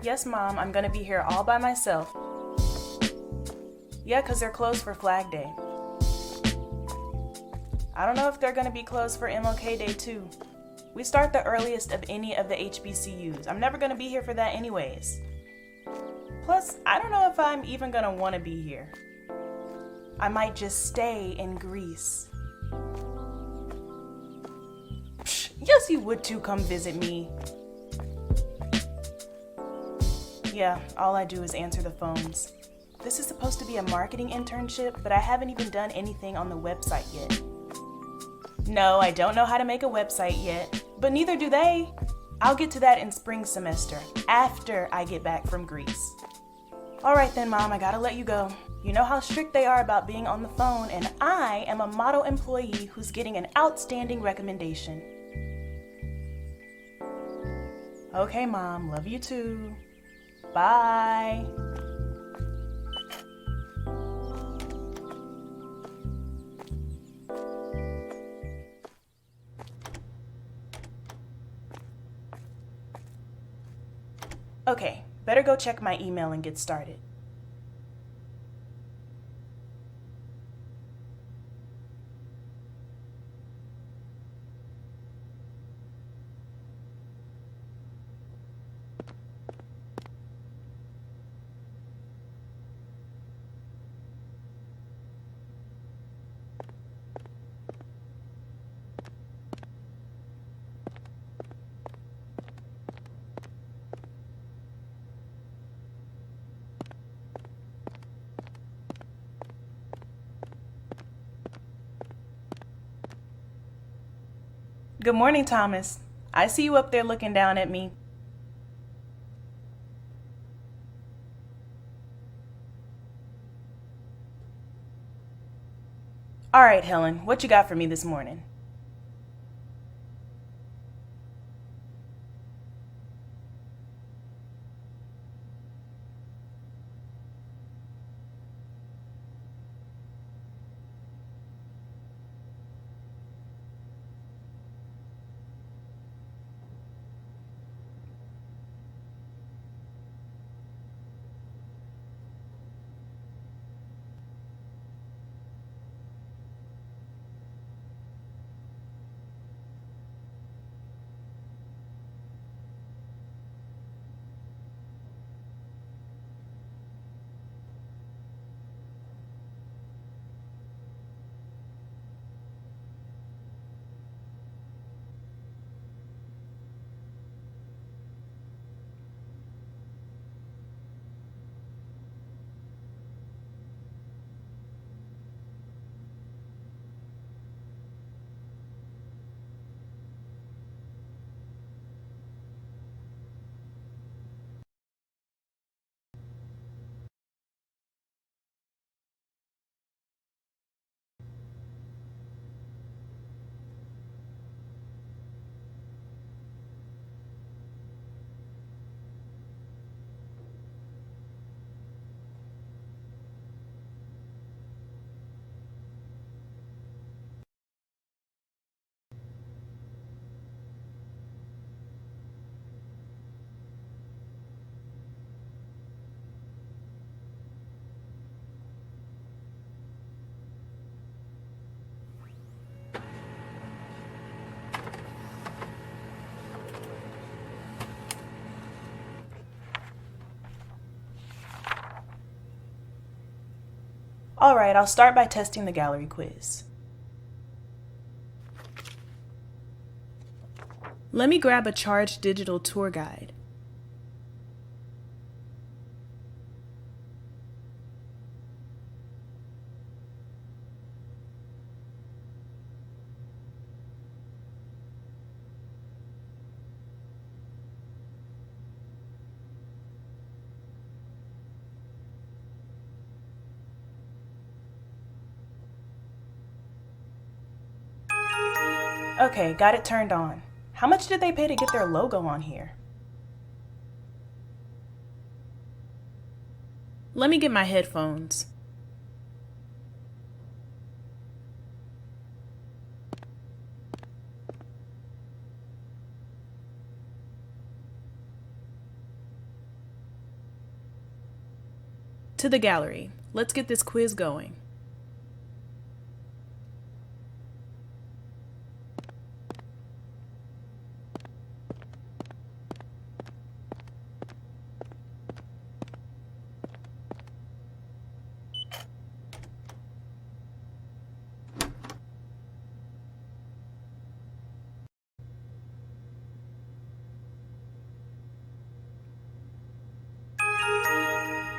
Yes, Mom, I'm gonna be here all by myself. Yeah, 'cause they're closed for Flag Day. I don't know if they're gonna be closed for MLK Day too. We start the earliest of any of the HBCUs. I'm never gonna be here for that anyways. Plus, I don't know if I'm even gonna wanna be here. I might just stay in Greece. Psh, yes, you would too come visit me. Yeah, all I do is answer the phones. This is supposed to be a marketing internship, but I haven't even done anything on the website yet. No, I don't know how to make a website yet, but neither do they. I'll get to that in spring semester, after I get back from Greece. All right then, Mom, I gotta let you go. You know how strict they are about being on the phone, and I am a model employee who's getting an outstanding recommendation. Okay, Mom, love you too. Bye. Okay, better go check my email and get started. Good morning, Thomas. I see you up there looking down at me. All right, Helen, what you got for me this morning? All right, I'll start by testing the gallery quiz. Let me grab a charged digital tour guide. Okay, got it turned on. How much did they pay to get their logo on here? Let me get my headphones. To the gallery. Let's get this quiz going.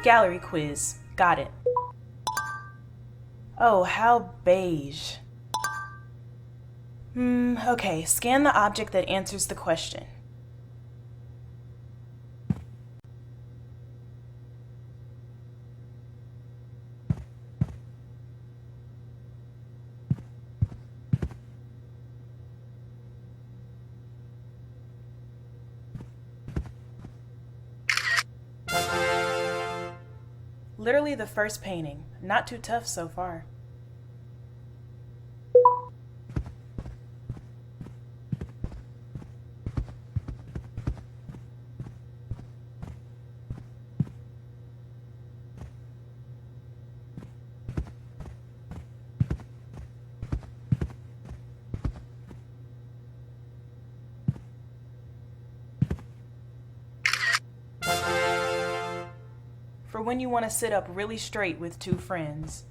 Gallery quiz. Got it. Oh, how beige. Okay, scan the object that answers the question. Literally the first painting. Not too tough so far. For when you want to sit up really straight with two friends.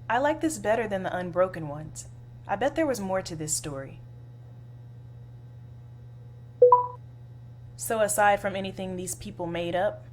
I like this better than the unbroken ones. I bet there was more to this story. So aside from anything these people made up,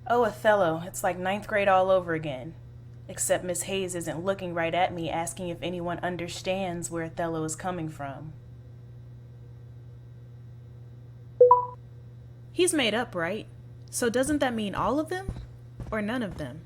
oh, Othello, it's like ninth grade all over again. Except Miss Hayes isn't looking right at me asking if anyone understands where Othello is coming from. He's made up, right? So doesn't that mean all of them? Or none of them?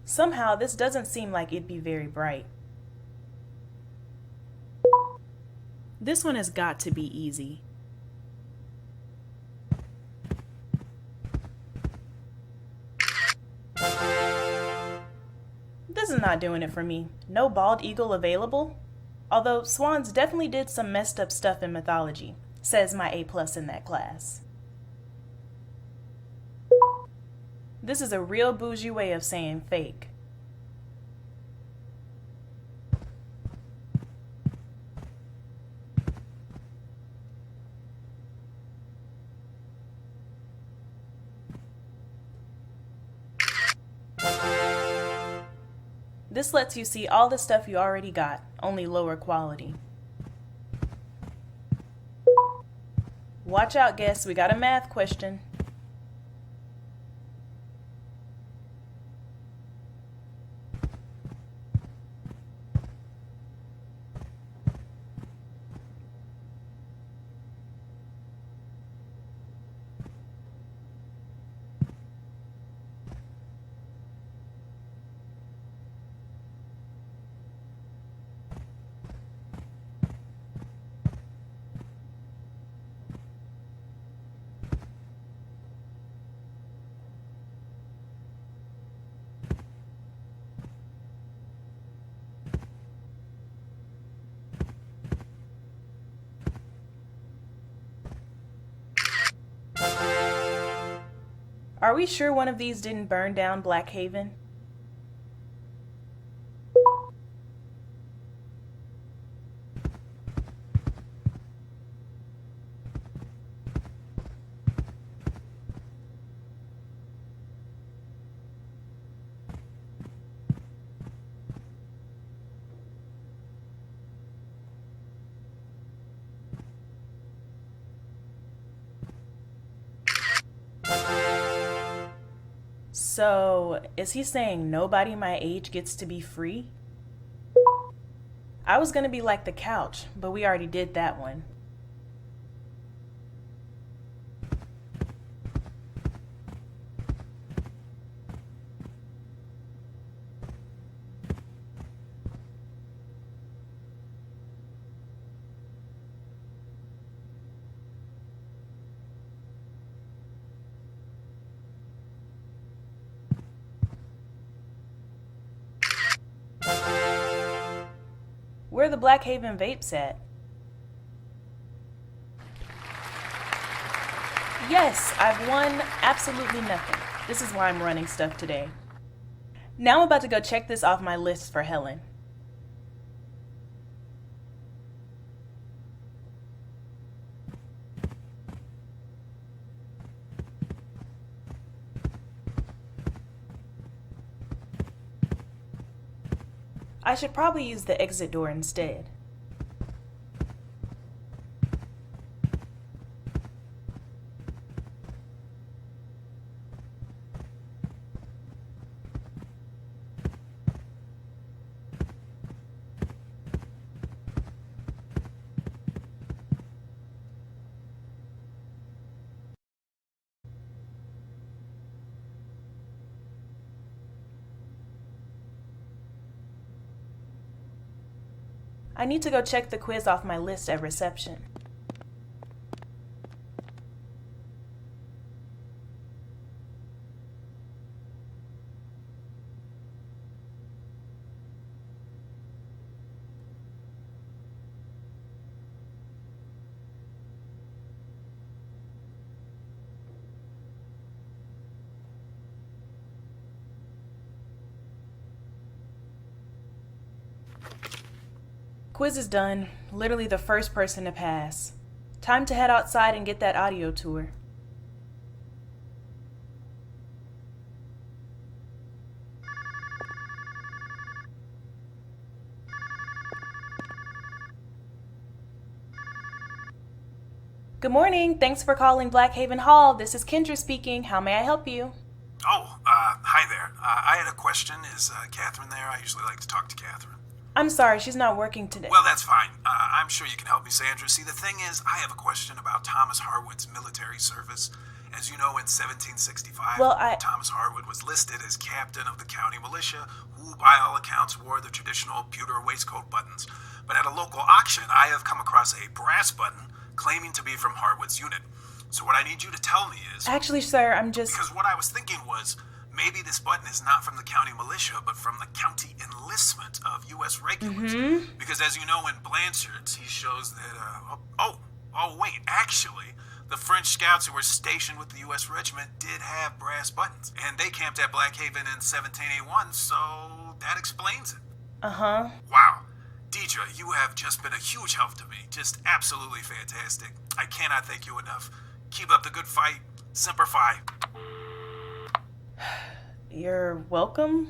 Somehow, this doesn't seem like it'd be very bright. This one has got to be easy. This is not doing it for me. No bald eagle available? Although swans definitely did some messed up stuff in mythology, says my A+ in that class. This is a real bougie way of saying fake. This lets you see all the stuff you already got, only lower quality. Watch out, guests, we got a math question. Are we sure one of these didn't burn down Blackhaven? So, is he saying nobody my age gets to be free? I was gonna be like the couch, but we already did that one. Where are the Blackhaven vapes at? Yes, I've won absolutely nothing. This is why I'm running stuff today. Now I'm about to go check this off my list for Helen. I should probably use the exit door instead. I need to go check the quiz off my list at reception. Quiz is done. Literally the first person to pass. Time to head outside and get that audio tour. Good morning. Thanks for calling Blackhaven Hall. This is Kendra speaking. How may I help you? Oh, hi there. I had a question. Is Catherine there? I usually like to talk to Catherine. I'm sorry, she's not working today. Well, that's fine. I'm sure you can help me, Sandra. See, the thing is, I have a question about Thomas Harwood's military service. As you know, in 1765, Thomas Harwood was listed as captain of the county militia, who, by all accounts, wore the traditional pewter waistcoat buttons. But at a local auction, I have come across a brass button claiming to be from Harwood's unit. So what I need you to tell me is... Actually, sir, Because what I was thinking was... maybe this button is not from the county militia, but from the county enlistment of U.S. regulars. Because as you know, in Blanchard's, he shows that, wait, actually, the French scouts who were stationed with the U.S. regiment did have brass buttons. And they camped at Blackhaven in 1781, so that explains it. Wow. Deidre, you have just been a huge help to me. Just absolutely fantastic. I cannot thank you enough. Keep up the good fight. Semper Fi. You're welcome.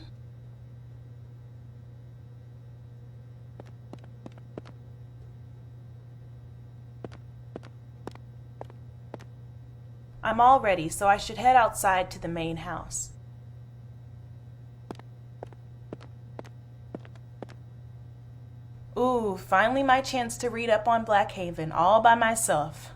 I'm all ready, so I should head outside to the main house. Ooh, finally my chance to read up on Blackhaven all by myself.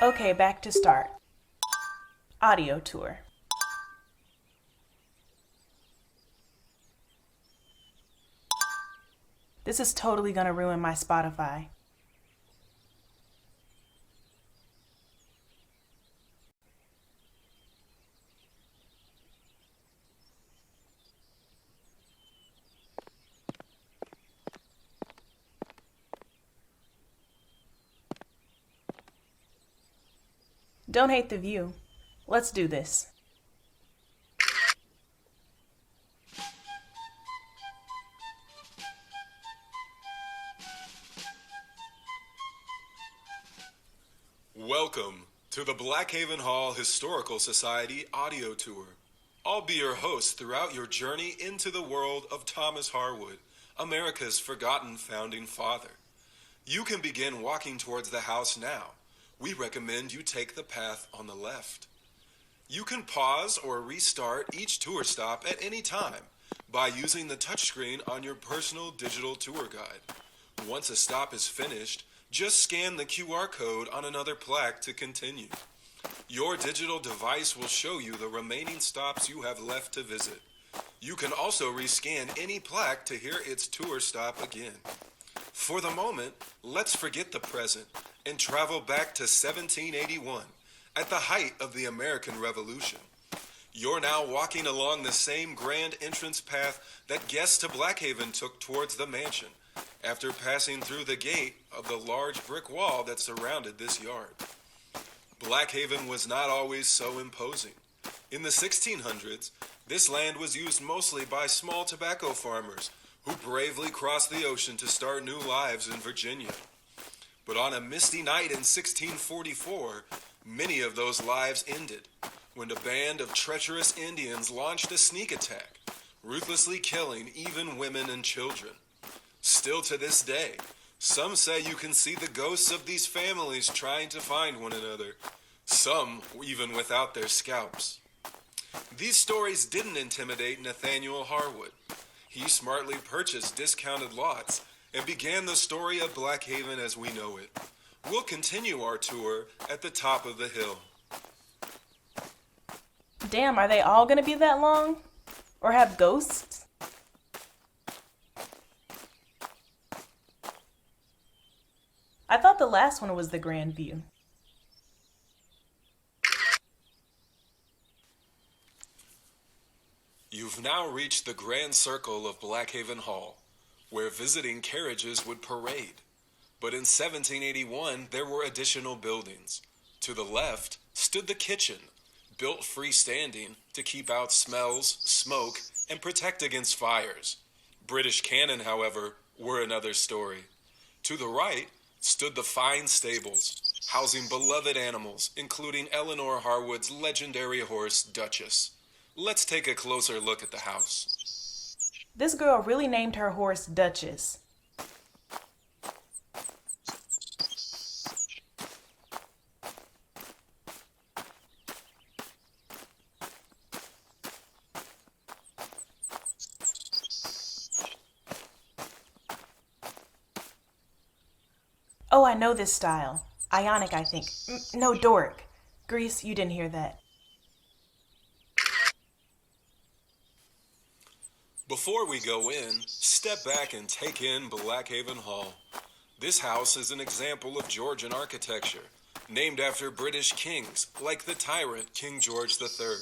Okay, back to start. Audio tour. This is totally gonna ruin my Spotify. Don't hate the view. Let's do this. Welcome to the Blackhaven Hall Historical Society audio tour. I'll be your host throughout your journey into the world of Thomas Harwood, America's forgotten founding father. You can begin walking towards the house now. We recommend you take the path on the left. You can pause or restart each tour stop at any time by using the touchscreen on your personal digital tour guide. Once a stop is finished, just scan the QR code on another plaque to continue. Your digital device will show you the remaining stops you have left to visit. You can also rescan any plaque to hear its tour stop again. For the moment, let's forget the present and travel back to 1781, at the height of the American Revolution. You're now walking along the same grand entrance path that guests to Blackhaven took towards the mansion, after passing through the gate of the large brick wall that surrounded this yard. Blackhaven was not always so imposing. In the 1600s, this land was used mostly by small tobacco farmers who bravely crossed the ocean to start new lives in Virginia. But on a misty night in 1644, many of those lives ended. when a band of treacherous Indians launched a sneak attack, ruthlessly killing even women and children. Still to this day, some say you can see the ghosts of these families trying to find one another, some even without their scalps. These stories didn't intimidate Nathaniel Harwood. He smartly purchased discounted lots and began the story of Blackhaven as we know it. We'll continue our tour at the top of the hill. Damn, are they all gonna be that long? Or have ghosts? I thought the last one was the Grand View. You've now reached the grand circle of Blackhaven Hall, where visiting carriages would parade. But in 1781, there were additional buildings. To the left stood the kitchen, built freestanding to keep out smells, smoke, and protect against fires. British cannon, however, were another story. To the right stood the fine stables, housing beloved animals, including Eleanor Harwood's legendary horse, Duchess. Let's take a closer look at the house. This girl really named her horse Duchess. Oh, I know this style. Ionic, I think. No, Doric. Greece, you didn't hear that. Before we go in, step back and take in Blackhaven Hall. This house is an example of Georgian architecture, named after British kings, like the tyrant King George III.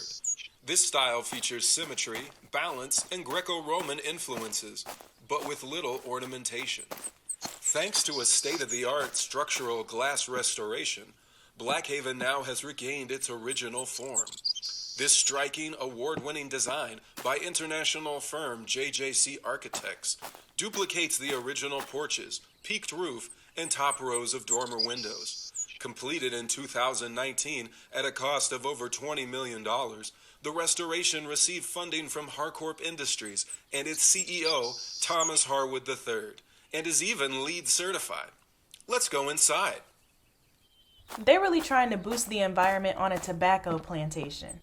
This style features symmetry, balance, and Greco-Roman influences, but with little ornamentation. Thanks to a state-of-the-art structural glass restoration, Blackhaven now has regained its original form. This striking, award-winning design by international firm JJC Architects duplicates the original porches, peaked roof, and top rows of dormer windows. Completed in 2019 at a cost of over $20 million, the restoration received funding from Harcorp Industries and its CEO, Thomas Harwood III, and is even LEED certified. Let's go inside. They're really trying to boost the environment on a tobacco plantation.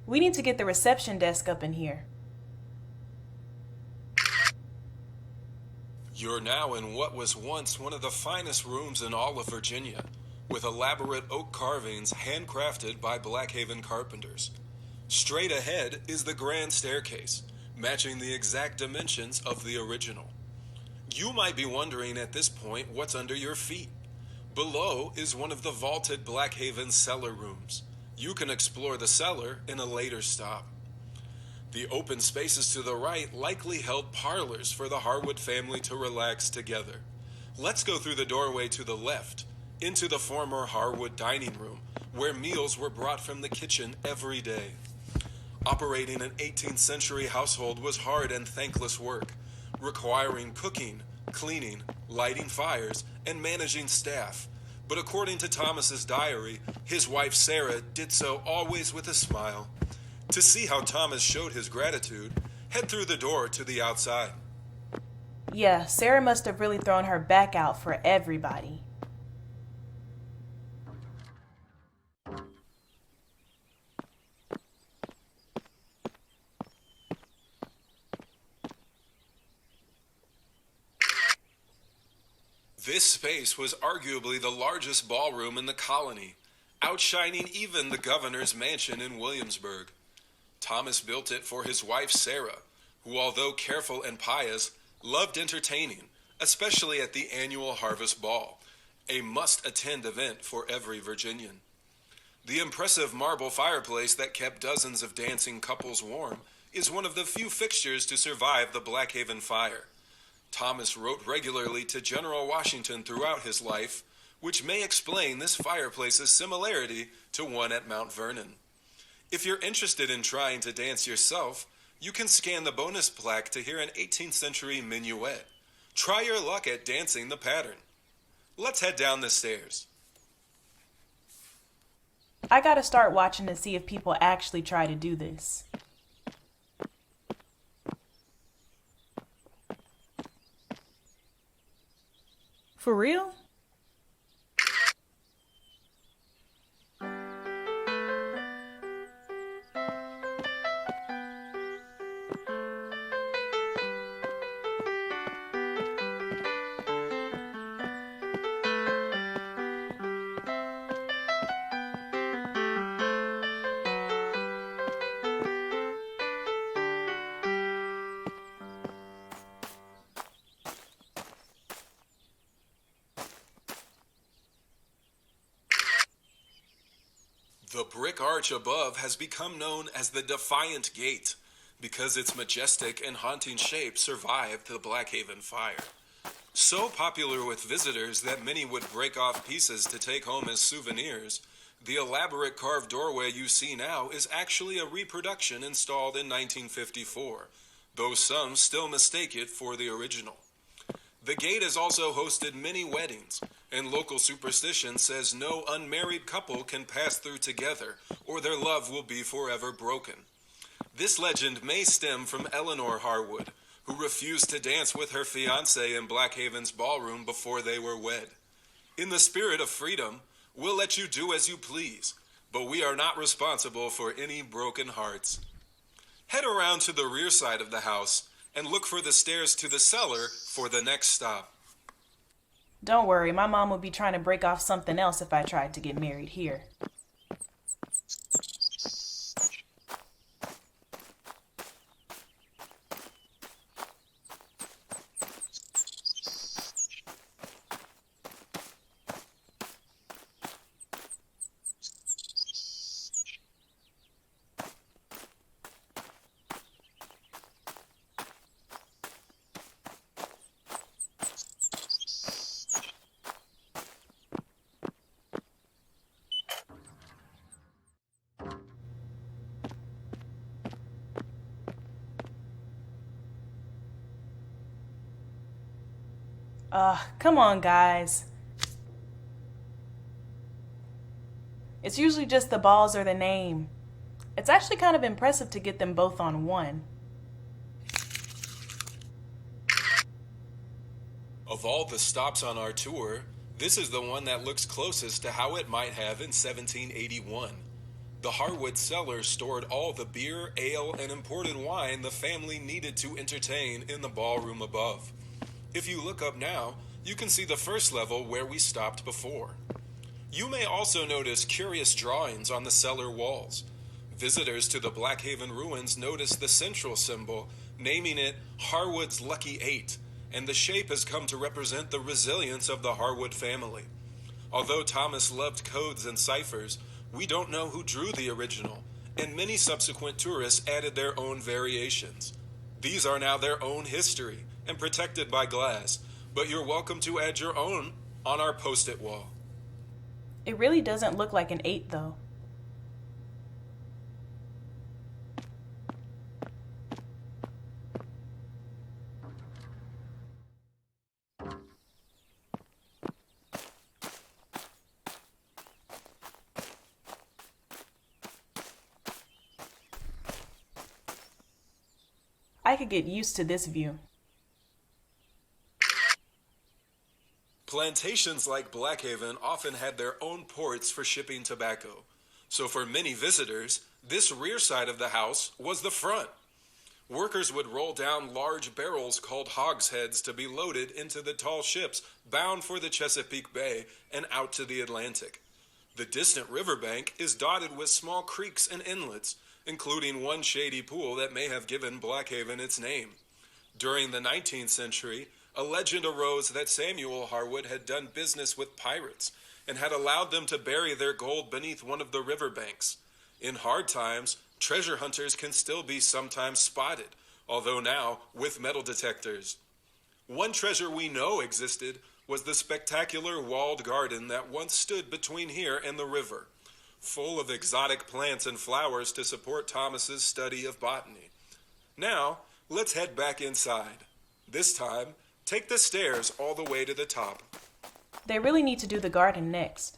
We need to get the reception desk up in here. You're now in what was once one of the finest rooms in all of Virginia, with elaborate oak carvings handcrafted by Blackhaven carpenters. Straight ahead is the grand staircase, matching the exact dimensions of the original. You might be wondering at this point what's under your feet. Below is one of the vaulted Blackhaven cellar rooms. You can explore the cellar in a later stop. The open spaces to the right likely held parlors for the Harwood family to relax together. Let's go through the doorway to the left, into the former Harwood dining room, where meals were brought from the kitchen every day. Operating an 18th century household was hard and thankless work, requiring cooking, cleaning, lighting fires, and managing staff. But according to Thomas's diary, his wife Sarah did so always with a smile. To see how Thomas showed his gratitude, head through the door to the outside. Yeah, Sarah must have really thrown her back out for everybody. This space was arguably the largest ballroom in the colony, outshining even the governor's mansion in Williamsburg. Thomas built it for his wife Sarah, who, although careful and pious, loved entertaining, especially at the annual Harvest Ball, a must-attend event for every Virginian. The impressive marble fireplace that kept dozens of dancing couples warm is one of the few fixtures to survive the Blackhaven fire. Thomas wrote regularly to General Washington throughout his life, which may explain this fireplace's similarity to one at Mount Vernon. If you're interested in trying to dance yourself, you can scan the bonus plaque to hear an 18th century minuet. Try your luck at dancing the pattern. Let's head down the stairs. I gotta start watching to see if people actually try to do this. For real? The brick arch above has become known as the Defiant Gate because its majestic and haunting shape survived the Blackhaven fire. So popular with visitors that many would break off pieces to take home as souvenirs, the elaborate carved doorway you see now is actually a reproduction installed in 1954, though some still mistake it for the original. The gate has also hosted many weddings, and local superstition says no unmarried couple can pass through together, or their love will be forever broken. This legend may stem from Eleanor Harwood, who refused to dance with her fiancé in Blackhaven's ballroom before they were wed. In the spirit of freedom, we'll let you do as you please, but we are not responsible for any broken hearts. Head around to the rear side of the house and look for the stairs to the cellar for the next stop. Don't worry, my mom would be trying to break off something else if I tried to get married here. Come on, guys. It's usually just the balls or the name. It's actually kind of impressive to get them both on one. Of all the stops on our tour, this is the one that looks closest to how it might have in 1781. The Harwood cellar stored all the beer, ale, and imported wine the family needed to entertain in the ballroom above. If you look up now, you can see the first level where we stopped before. You may also notice curious drawings on the cellar walls. Visitors to the Blackhaven ruins notice the central symbol, naming it Harwood's Lucky Eight, and the shape has come to represent the resilience of the Harwood family. Although Thomas loved codes and ciphers, we don't know who drew the original, and many subsequent tourists added their own variations. These are now their own history and protected by glass, but you're welcome to add your own on our post-it wall. It really doesn't look like an 8, though. I could get used to this view. Plantations like Blackhaven often had their own ports for shipping tobacco. So for many visitors, this rear side of the house was the front. Workers would roll down large barrels called hogsheads to be loaded into the tall ships bound for the Chesapeake Bay and out to the Atlantic. The distant riverbank is dotted with small creeks and inlets, including one shady pool that may have given Blackhaven its name. During the 19th century, a legend arose that Samuel Harwood had done business with pirates and had allowed them to bury their gold beneath one of the riverbanks. In hard times, treasure hunters can still be sometimes spotted, although now with metal detectors. One treasure we know existed was the spectacular walled garden that once stood between here and the river, full of exotic plants and flowers to support Thomas's study of botany. Now, let's head back inside. This time, take the stairs all the way to the top. They really need to do the garden next.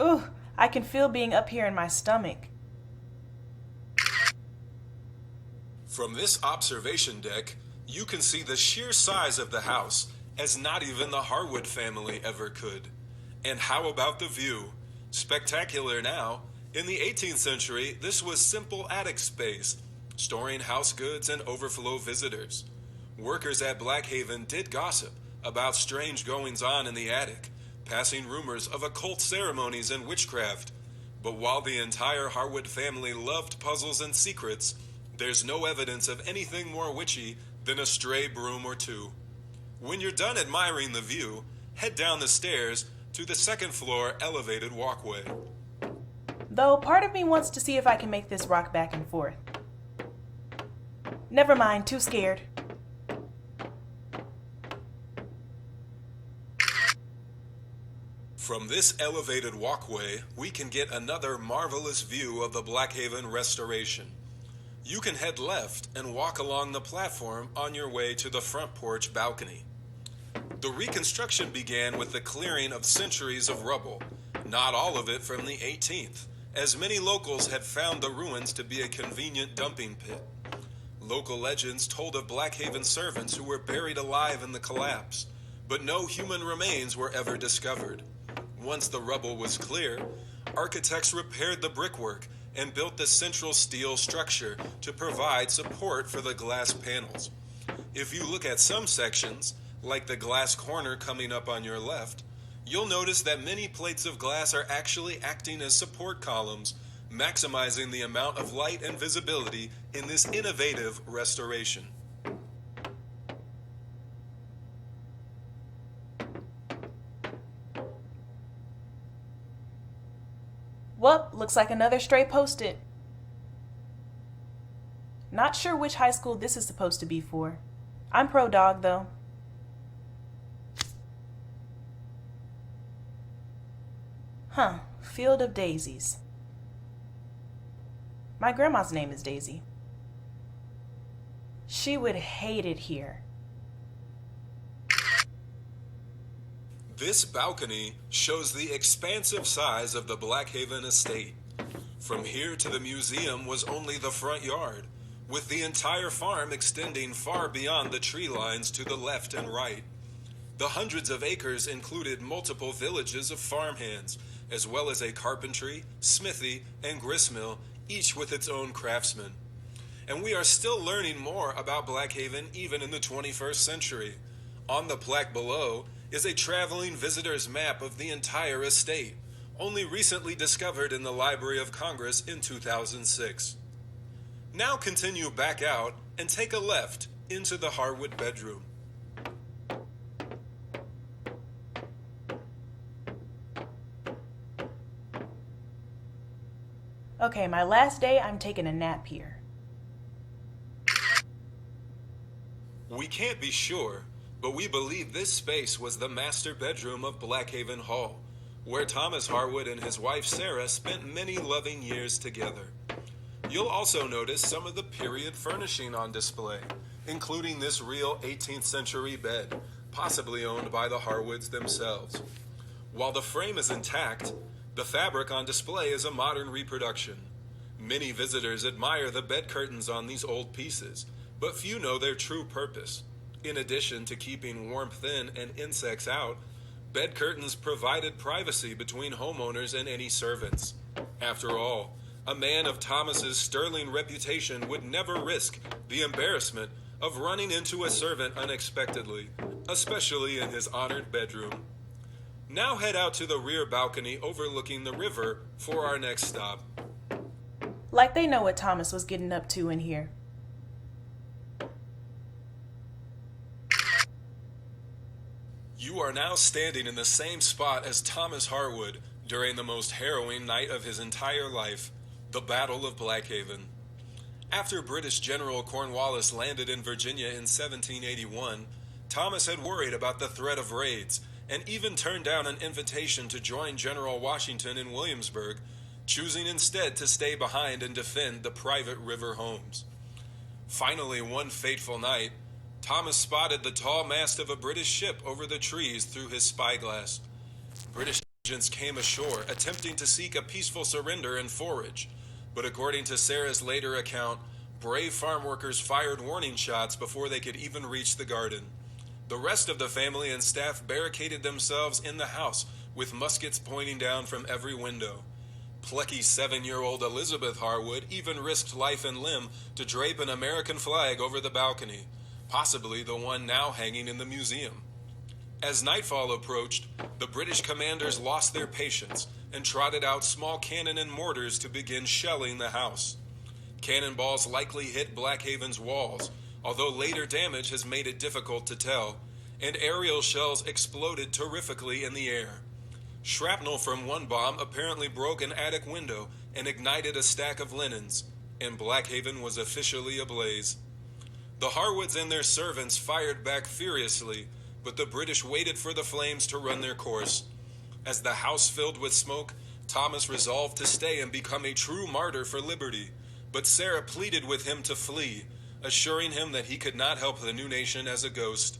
Ooh, I can feel being up here in my stomach. From this observation deck, you can see the sheer size of the house, as not even the Harwood family ever could. And how about the view? Spectacular now. In the 18th century, this was simple attic space, storing house goods and overflow visitors. Workers at Blackhaven did gossip about strange goings-on in the attic, passing rumors of occult ceremonies and witchcraft. But while the entire Harwood family loved puzzles and secrets, there's no evidence of anything more witchy than a stray broom or two. When you're done admiring the view, head down the stairs to the second floor elevated walkway. Though part of me wants to see if I can make this rock back and forth. Never mind, too scared. From this elevated walkway, we can get another marvelous view of the Blackhaven restoration. You can head left and walk along the platform on your way to the front porch balcony. The reconstruction began with the clearing of centuries of rubble, not all of it from the 18th, as many locals had found the ruins to be a convenient dumping pit. Local legends told of Blackhaven servants who were buried alive in the collapse, but no human remains were ever discovered. Once the rubble was clear, architects repaired the brickwork and built the central steel structure to provide support for the glass panels. If you look at some sections, like the glass corner coming up on your left, you'll notice that many plates of glass are actually acting as support columns, maximizing the amount of light and visibility in this innovative restoration. Well, looks like another stray post-it. Not sure which high school this is supposed to be for. I'm pro dog, though. Huh, Field of Daisies. My grandma's name is Daisy. She would hate it here. This balcony shows the expansive size of the Blackhaven estate. From here to the museum was only the front yard, with the entire farm extending far beyond the tree lines to the left and right. The hundreds of acres included multiple villages of farmhands, as well as a carpentry, smithy, and gristmill, each with its own craftsman. And we are still learning more about Blackhaven even in the 21st century. On the plaque below is a traveling visitor's map of the entire estate, only recently discovered in the Library of Congress in 2006. Now continue back out and take a left into the Harwood bedroom. Okay, my last day, I'm taking a nap here. We can't be sure, but we believe this space was the master bedroom of Blackhaven Hall, where Thomas Harwood and his wife Sarah spent many loving years together. You'll also notice some of the period furnishing on display, including this real 18th century bed, possibly owned by the Harwoods themselves. While the frame is intact, the fabric on display is a modern reproduction. Many visitors admire the bed curtains on these old pieces, but few know their true purpose. In addition to keeping warmth in and insects out, bed curtains provided privacy between homeowners and any servants. After all, a man of Thomas's sterling reputation would never risk the embarrassment of running into a servant unexpectedly, especially in his honored bedroom. Now head out to the rear balcony overlooking the river for our next stop. Like they know what Thomas was getting up to in here. You are now standing in the same spot as Thomas Harwood during the most harrowing night of his entire life, the Battle of Blackhaven. After British General Cornwallis landed in Virginia in 1781, Thomas had worried about the threat of raids and even turned down an invitation to join General Washington in Williamsburg, choosing instead to stay behind and defend the private river homes. Finally, one fateful night, Thomas spotted the tall mast of a British ship over the trees through his spyglass. British agents came ashore, attempting to seek a peaceful surrender and forage, but according to Sarah's later account, brave farm workers fired warning shots before they could even reach the garden. The rest of the family and staff barricaded themselves in the house, with muskets pointing down from every window. Plucky 7-year-old Elizabeth Harwood even risked life and limb to drape an American flag over the balcony, possibly the one now hanging in the museum. As nightfall approached, the British commanders lost their patience and trotted out small cannon and mortars to begin shelling the house. Cannonballs likely hit Blackhaven's walls, although later damage has made it difficult to tell, and aerial shells exploded terrifically in the air. Shrapnel from one bomb apparently broke an attic window and ignited a stack of linens, and Blackhaven was officially ablaze. The Harwoods and their servants fired back furiously, but the British waited for the flames to run their course. As the house filled with smoke, Thomas resolved to stay and become a true martyr for liberty, but Sarah pleaded with him to flee, assuring him that he could not help the new nation as a ghost.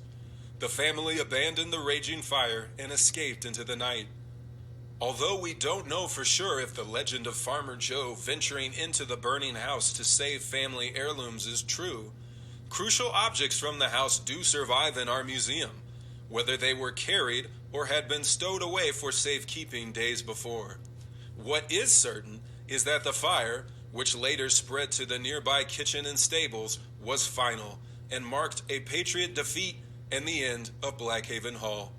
The family abandoned the raging fire and escaped into the night. Although we don't know for sure if the legend of Farmer Joe venturing into the burning house to save family heirlooms is true, crucial objects from the house do survive in our museum, whether they were carried or had been stowed away for safekeeping days before. What is certain is that the fire, which later spread to the nearby kitchen and stables, was final and marked a Patriot defeat and the end of Blackhaven Hall.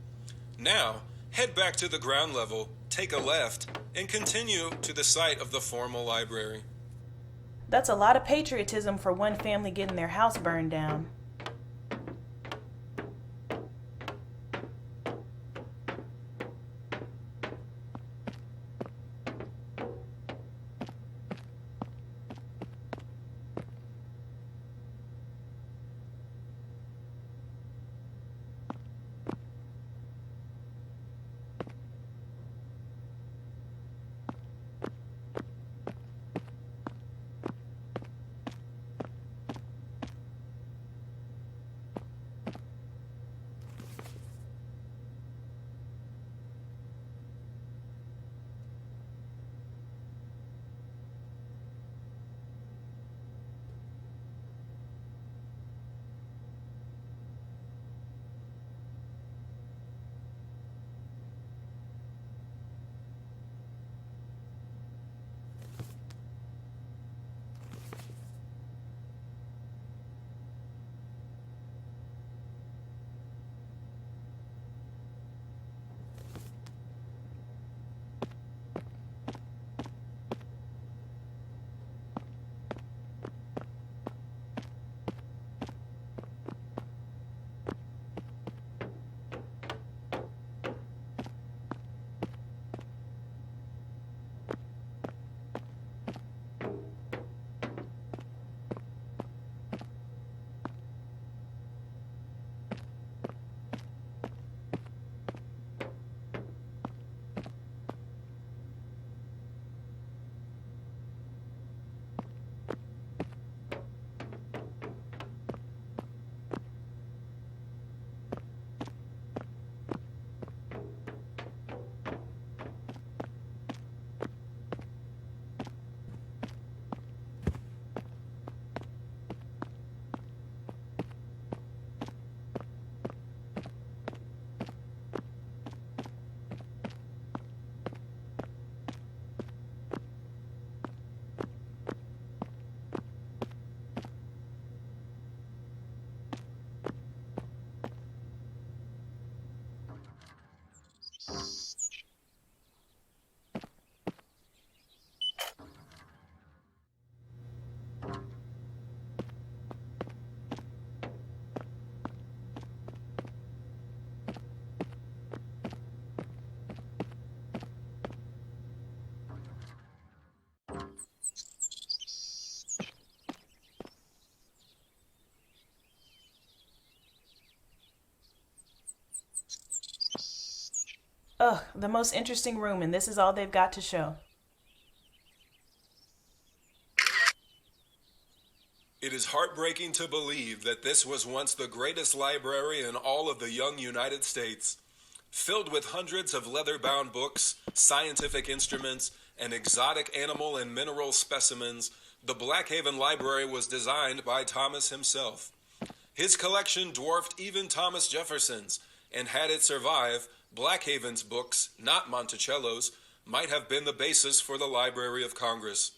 Now, head back to the ground level, take a left, and continue to the site of the formal library. That's a lot of patriotism for one family getting their house burned down. Ugh, the most interesting room, and this is all they've got to show. It is heartbreaking to believe that this was once the greatest library in all of the young United States. Filled with hundreds of leather-bound books, scientific instruments, and exotic animal and mineral specimens, the Blackhaven Library was designed by Thomas himself. His collection dwarfed even Thomas Jefferson's, and had it survived, Blackhaven's books, not Monticello's, might have been the basis for the Library of Congress.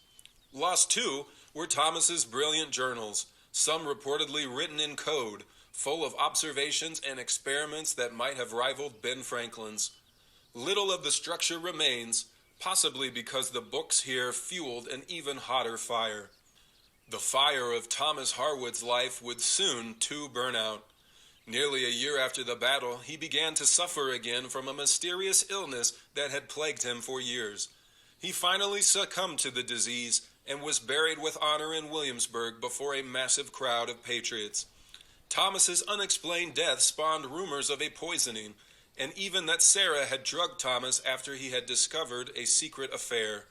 Lost, too, were Thomas's brilliant journals, some reportedly written in code, full of observations and experiments that might have rivaled Ben Franklin's. Little of the structure remains, possibly because the books here fueled an even hotter fire. The fire of Thomas Harwood's life would soon, too, burn out. Nearly a year after the battle, he began to suffer again from a mysterious illness that had plagued him for years. He finally succumbed to the disease and was buried with honor in Williamsburg before a massive crowd of patriots. Thomas's unexplained death spawned rumors of a poisoning, and even that Sarah had drugged Thomas after he had discovered a secret affair.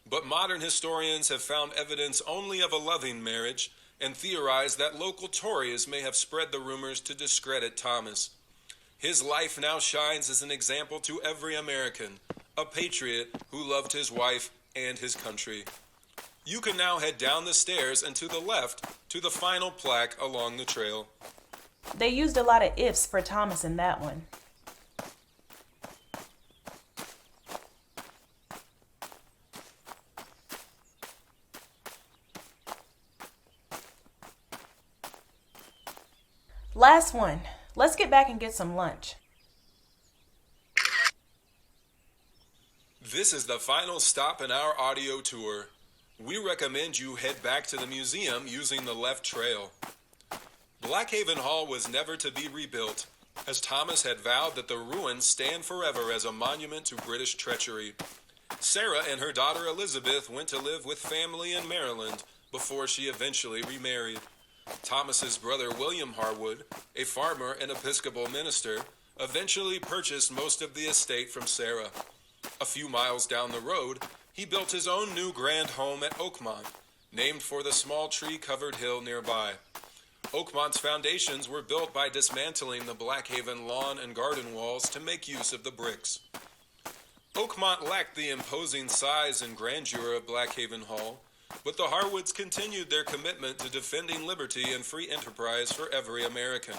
But modern historians have found evidence only of a loving marriage, and theorize that local Tories may have spread the rumors to discredit Thomas. His life now shines as an example to every American, a patriot who loved his wife and his country. You can now head down the stairs and to the left to the final plaque along the trail. They used a lot of ifs for Thomas in that one. Last one. Let's get back and get some lunch. This is the final stop in our audio tour. We recommend you head back to the museum using the left trail. Blackhaven Hall was never to be rebuilt, as Thomas had vowed that the ruins stand forever as a monument to British treachery. Sarah and her daughter Elizabeth went to live with family in Maryland before she eventually remarried. Thomas's brother William Harwood, a farmer and Episcopal minister, eventually purchased most of the estate from Sarah. A few miles down the road, he built his own new grand home at Oakmont, named for the small tree-covered hill nearby. Oakmont's foundations were built by dismantling the Blackhaven lawn and garden walls to make use of the bricks. Oakmont lacked the imposing size and grandeur of Blackhaven Hall, but the Harwoods continued their commitment to defending liberty and free enterprise for every American.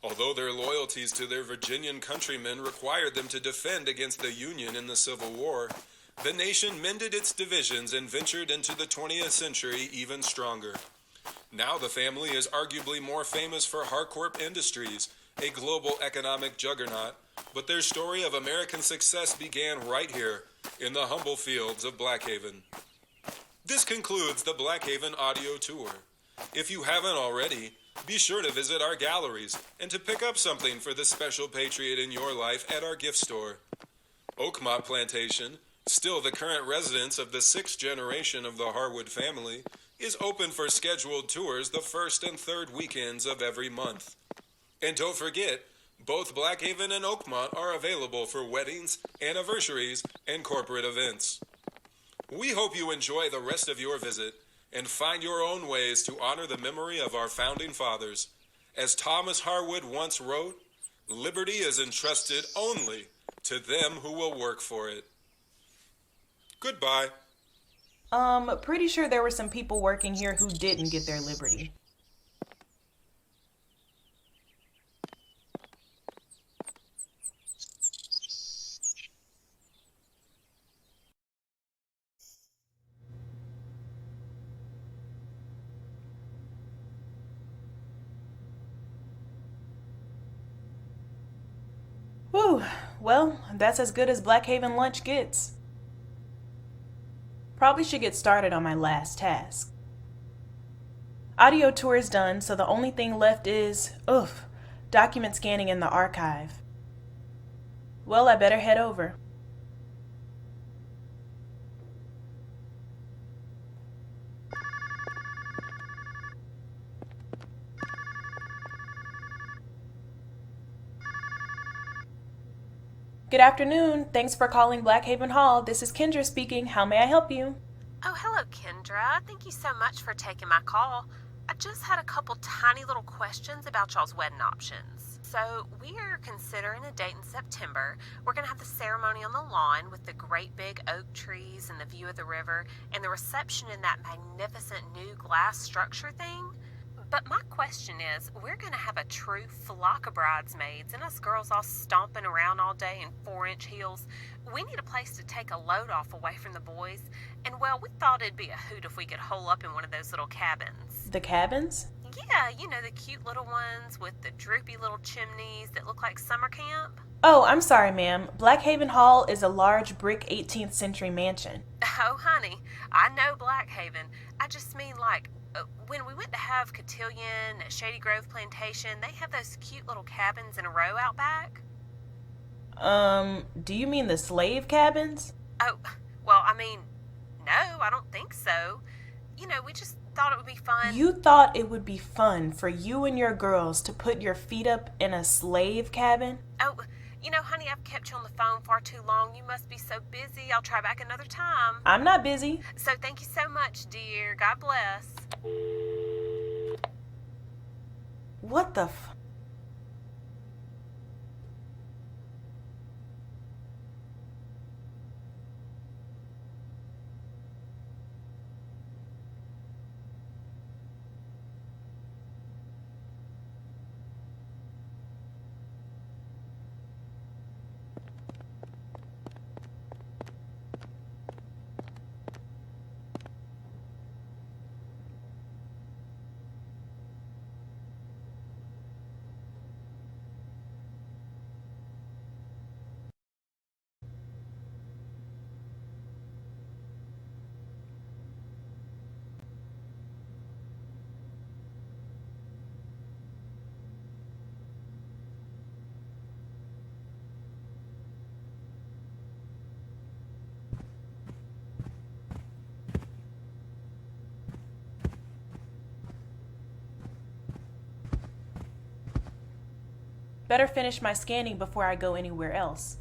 Although their loyalties to their Virginian countrymen required them to defend against the Union in the Civil War, the nation mended its divisions and ventured into the 20th century even stronger. Now the family is arguably more famous for Harcourt Industries, a global economic juggernaut, but their story of American success began right here, in the humble fields of Blackhaven. This concludes the Blackhaven audio tour. If you haven't already, be sure to visit our galleries and to pick up something for the special patriot in your life at our gift store. Oakmont Plantation, still the current residence of the 6th generation of the Harwood family, is open for scheduled tours the first and third weekends of every month. And don't forget, both Blackhaven and Oakmont are available for weddings, anniversaries, and corporate events. We hope you enjoy the rest of your visit and find your own ways to honor the memory of our founding fathers. As Thomas Harwood once wrote, liberty is entrusted only to them who will work for it. Goodbye. Pretty sure there were some people working here who didn't get their liberty. Whew, well, that's as good as Blackhaven lunch gets. Probably should get started on my last task. Audio tour is done, so the only thing left is, document scanning in the archive. Well, I better head over. Good afternoon. Thanks for calling Blackhaven Hall. This is Kendra speaking. How may I help you? Oh, hello, Kendra. Thank you so much for taking my call. I just had a couple tiny little questions about y'all's wedding options. So, we're considering a date in September. We're going to have the ceremony on the lawn with the great big oak trees and the view of the river, and the reception in that magnificent new glass structure thing. But my question is, we're going to have a true flock of bridesmaids and us girls all stomping around all day in 4-inch heels. We need a place to take a load off away from the boys. And well, we thought it'd be a hoot if we could hole up in one of those little cabins. The cabins? Yeah, you know, the cute little ones with the droopy little chimneys that look like summer camp. Oh, I'm sorry, ma'am. Blackhaven Hall is a large brick 18th century mansion. Oh, honey, I know Blackhaven. I just mean like, when we went to have cotillion at Shady Grove Plantation, they have those cute little cabins in a row out back. Do you mean the slave cabins? Oh, well, I mean, no, I don't think so. You know, we just thought it would be fun. You thought it would be fun for you and your girls to put your feet up in a slave cabin? Oh, you know, honey, I've kept you on the phone far too long. You must be so busy. I'll try back another time. I'm not busy. So thank you so much, dear. God bless. What the Better finish my scanning before I go anywhere else.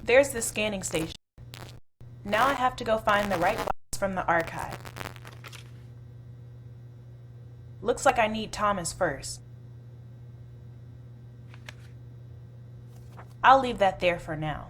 There's the scanning station. Now I have to go find the right box from the archive. Looks like I need Thomas first. I'll leave that there for now.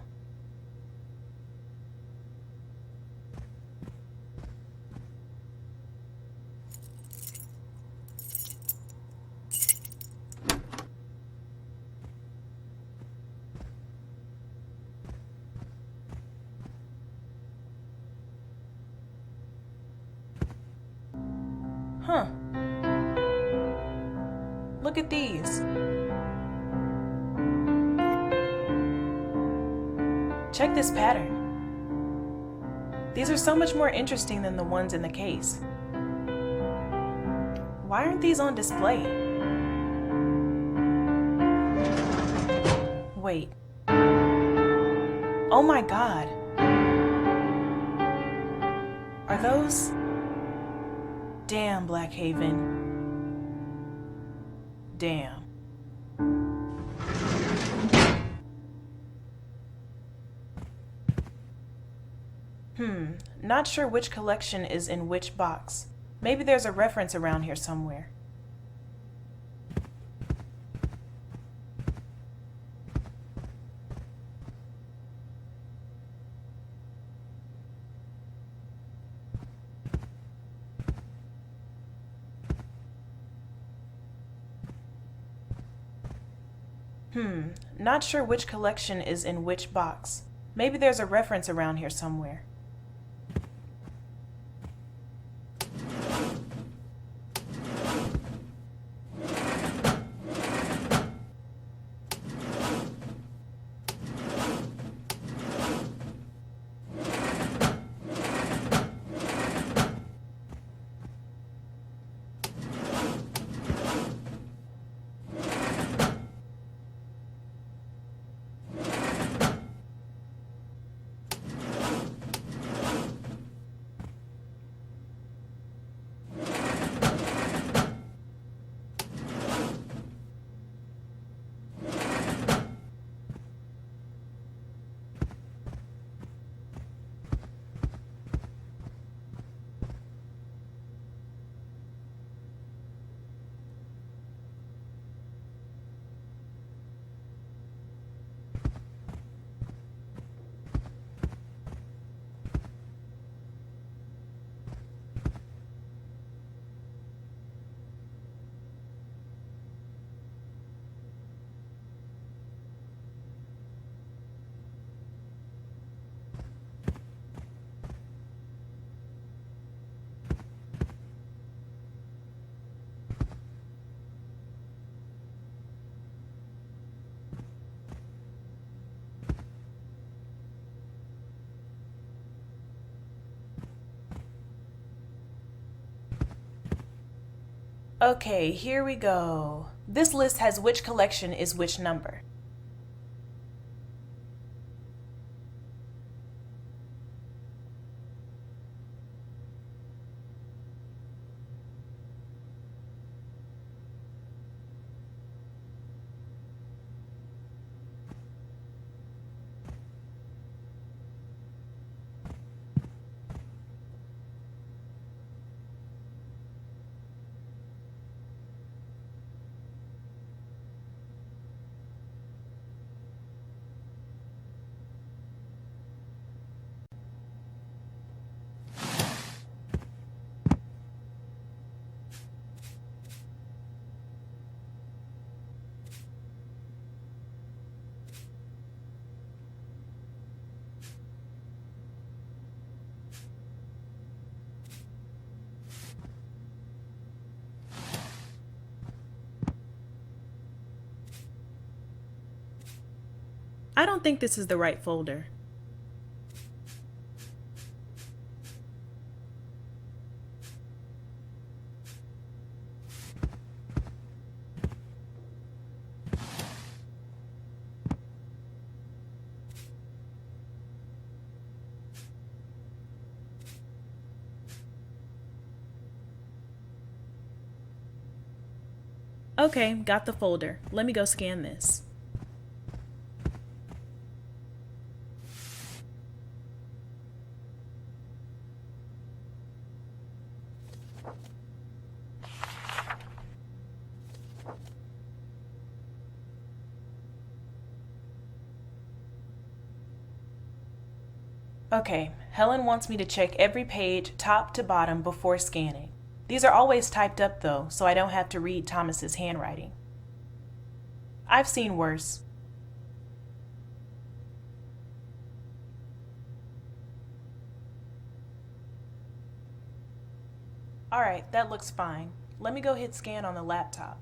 Huh. Look at these. Check this pattern. These are so much more interesting than the ones in the case. Why aren't these on display? Wait. Oh my God. Are those? Damn, Blackhaven. Damn. Not sure which collection is in which box. Maybe there's a reference around here somewhere. Not sure which collection is in which box. Maybe there's a reference around here somewhere. Okay, here we go. This list has which collection is which number. I don't think this is the right folder. Okay, got the folder. Let me go scan this. Okay, Helen wants me to check every page top to bottom before scanning. These are always typed up though, so I don't have to read Thomas's handwriting. I've seen worse. Alright, that looks fine. Let me go hit scan on the laptop.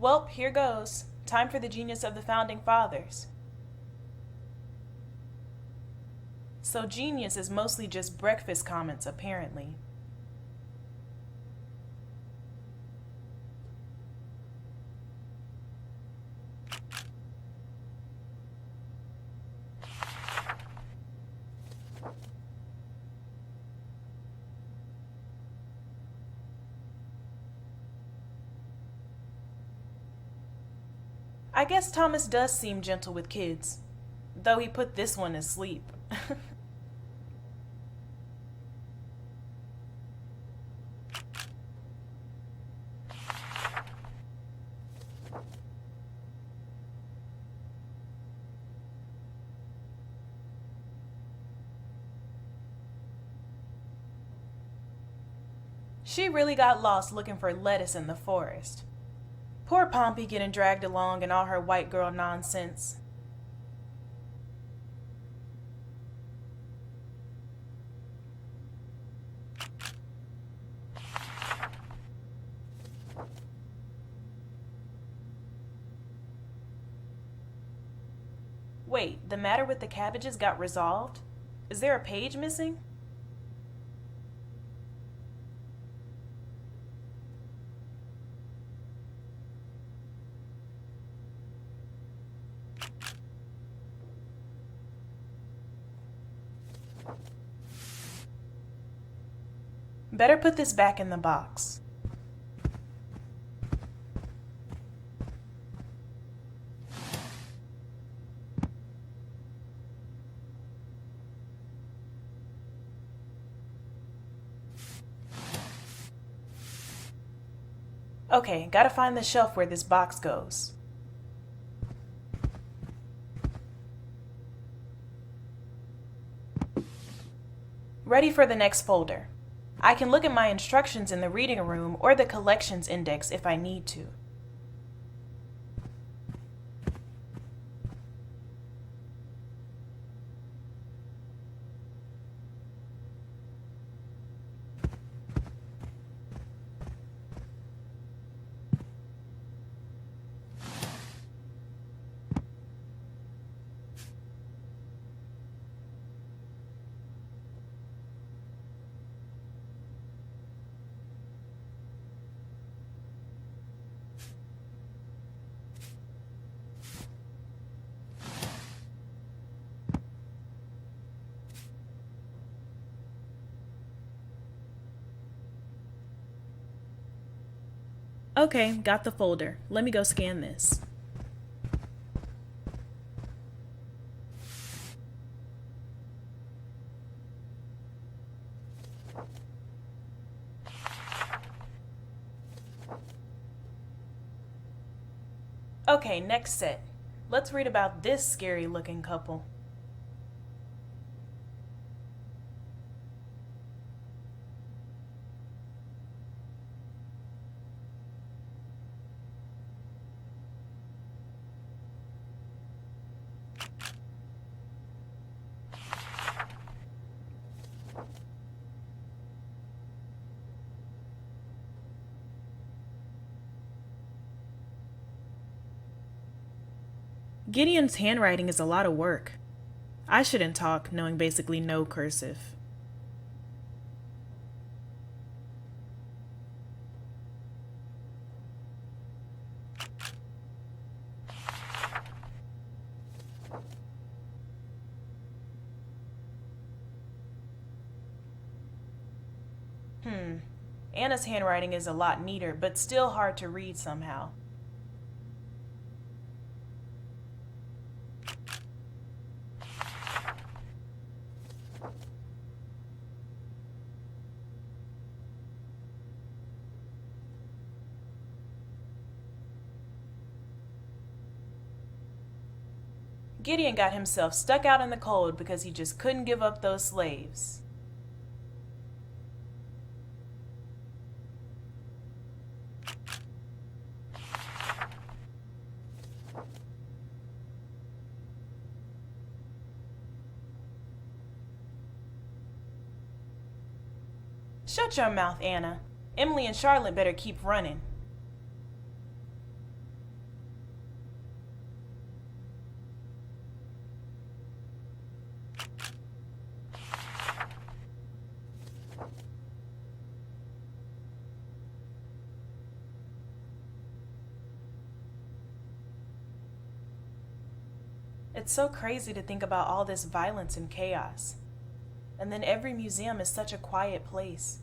Welp, here goes. Time for the genius of the Founding Fathers. So genius is mostly just breakfast comments, apparently. I guess Thomas does seem gentle with kids, though he put this one to sleep. She really got lost looking for lettuce in the forest. Poor Pompey getting dragged along in all her white girl nonsense. Wait, the matter with the cabbages got resolved? Is there a page missing? Better put this back in the box. Okay, gotta find the shelf where this box goes. Ready for the next folder. I can look at my instructions in the reading room or the collections index if I need to. Okay, got the folder. Let me go scan this. Okay, next set. Let's read about this scary looking couple. Gideon's handwriting is a lot of work. I shouldn't talk knowing basically no cursive. Anna's handwriting is a lot neater, but still hard to read somehow. Gideon got himself stuck out in the cold because he just couldn't give up those slaves. Shut your mouth, Anna. Emily and Charlotte better keep running. It's so crazy to think about all this violence and chaos. And then every museum is such a quiet place.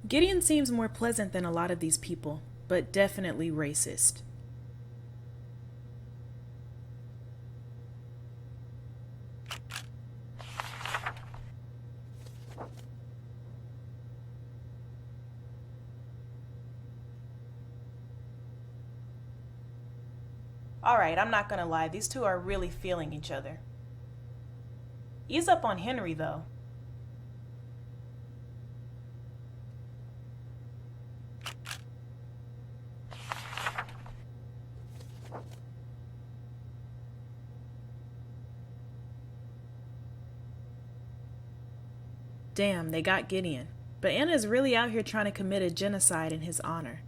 Gideon seems more pleasant than a lot of these people, but definitely racist. Alright, I'm not gonna lie, these two are really feeling each other. Ease up on Henry, though. Damn, they got Gideon. But Anna is really out here trying to commit a genocide in his honor.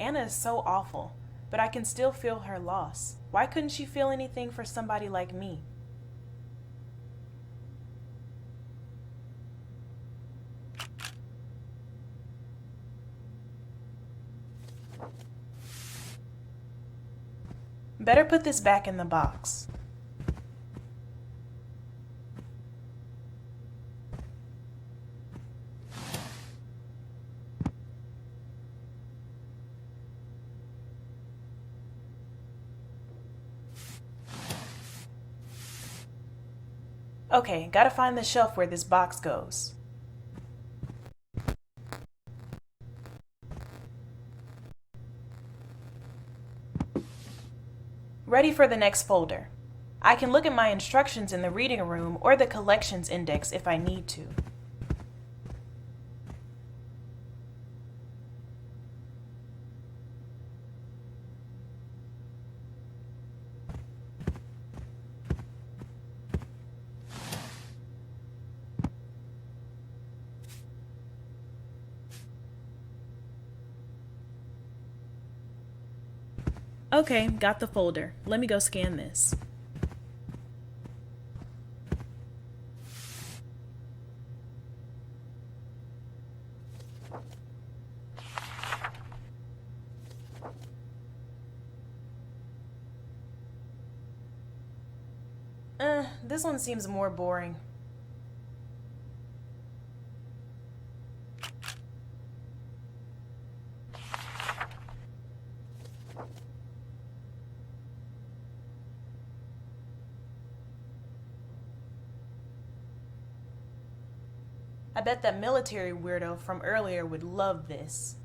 Anna is so awful, but I can still feel her loss. Why couldn't she feel anything for somebody like me? Better put this back in the box. Okay, gotta find the shelf where this box goes. Ready for the next folder. I can look at my instructions in the reading room or the collections index if I need to. Okay, got the folder. Let me go scan this. This one seems more boring. I bet that military weirdo from earlier would love this.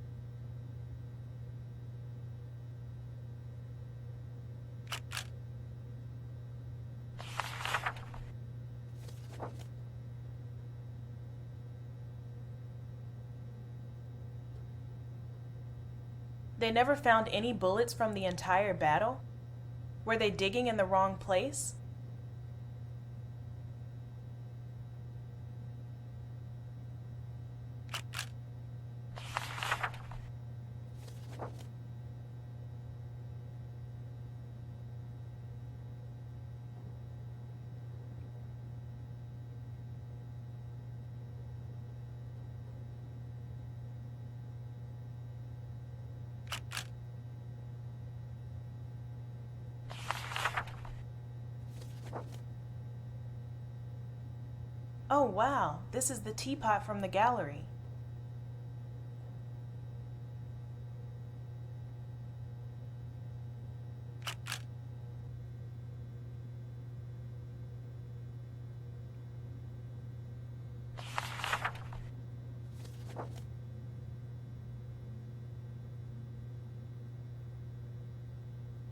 They never found any bullets from the entire battle? Were they digging in the wrong place? Oh wow, this is the teapot from the gallery.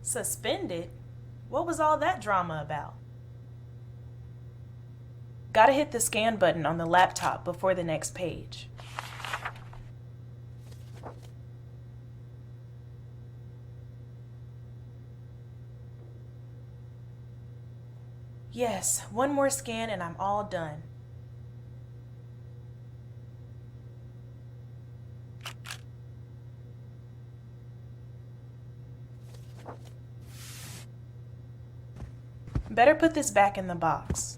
Suspended? What was all that drama about? Gotta hit the scan button on the laptop before the next page. Yes, one more scan and I'm all done. Better put this back in the box.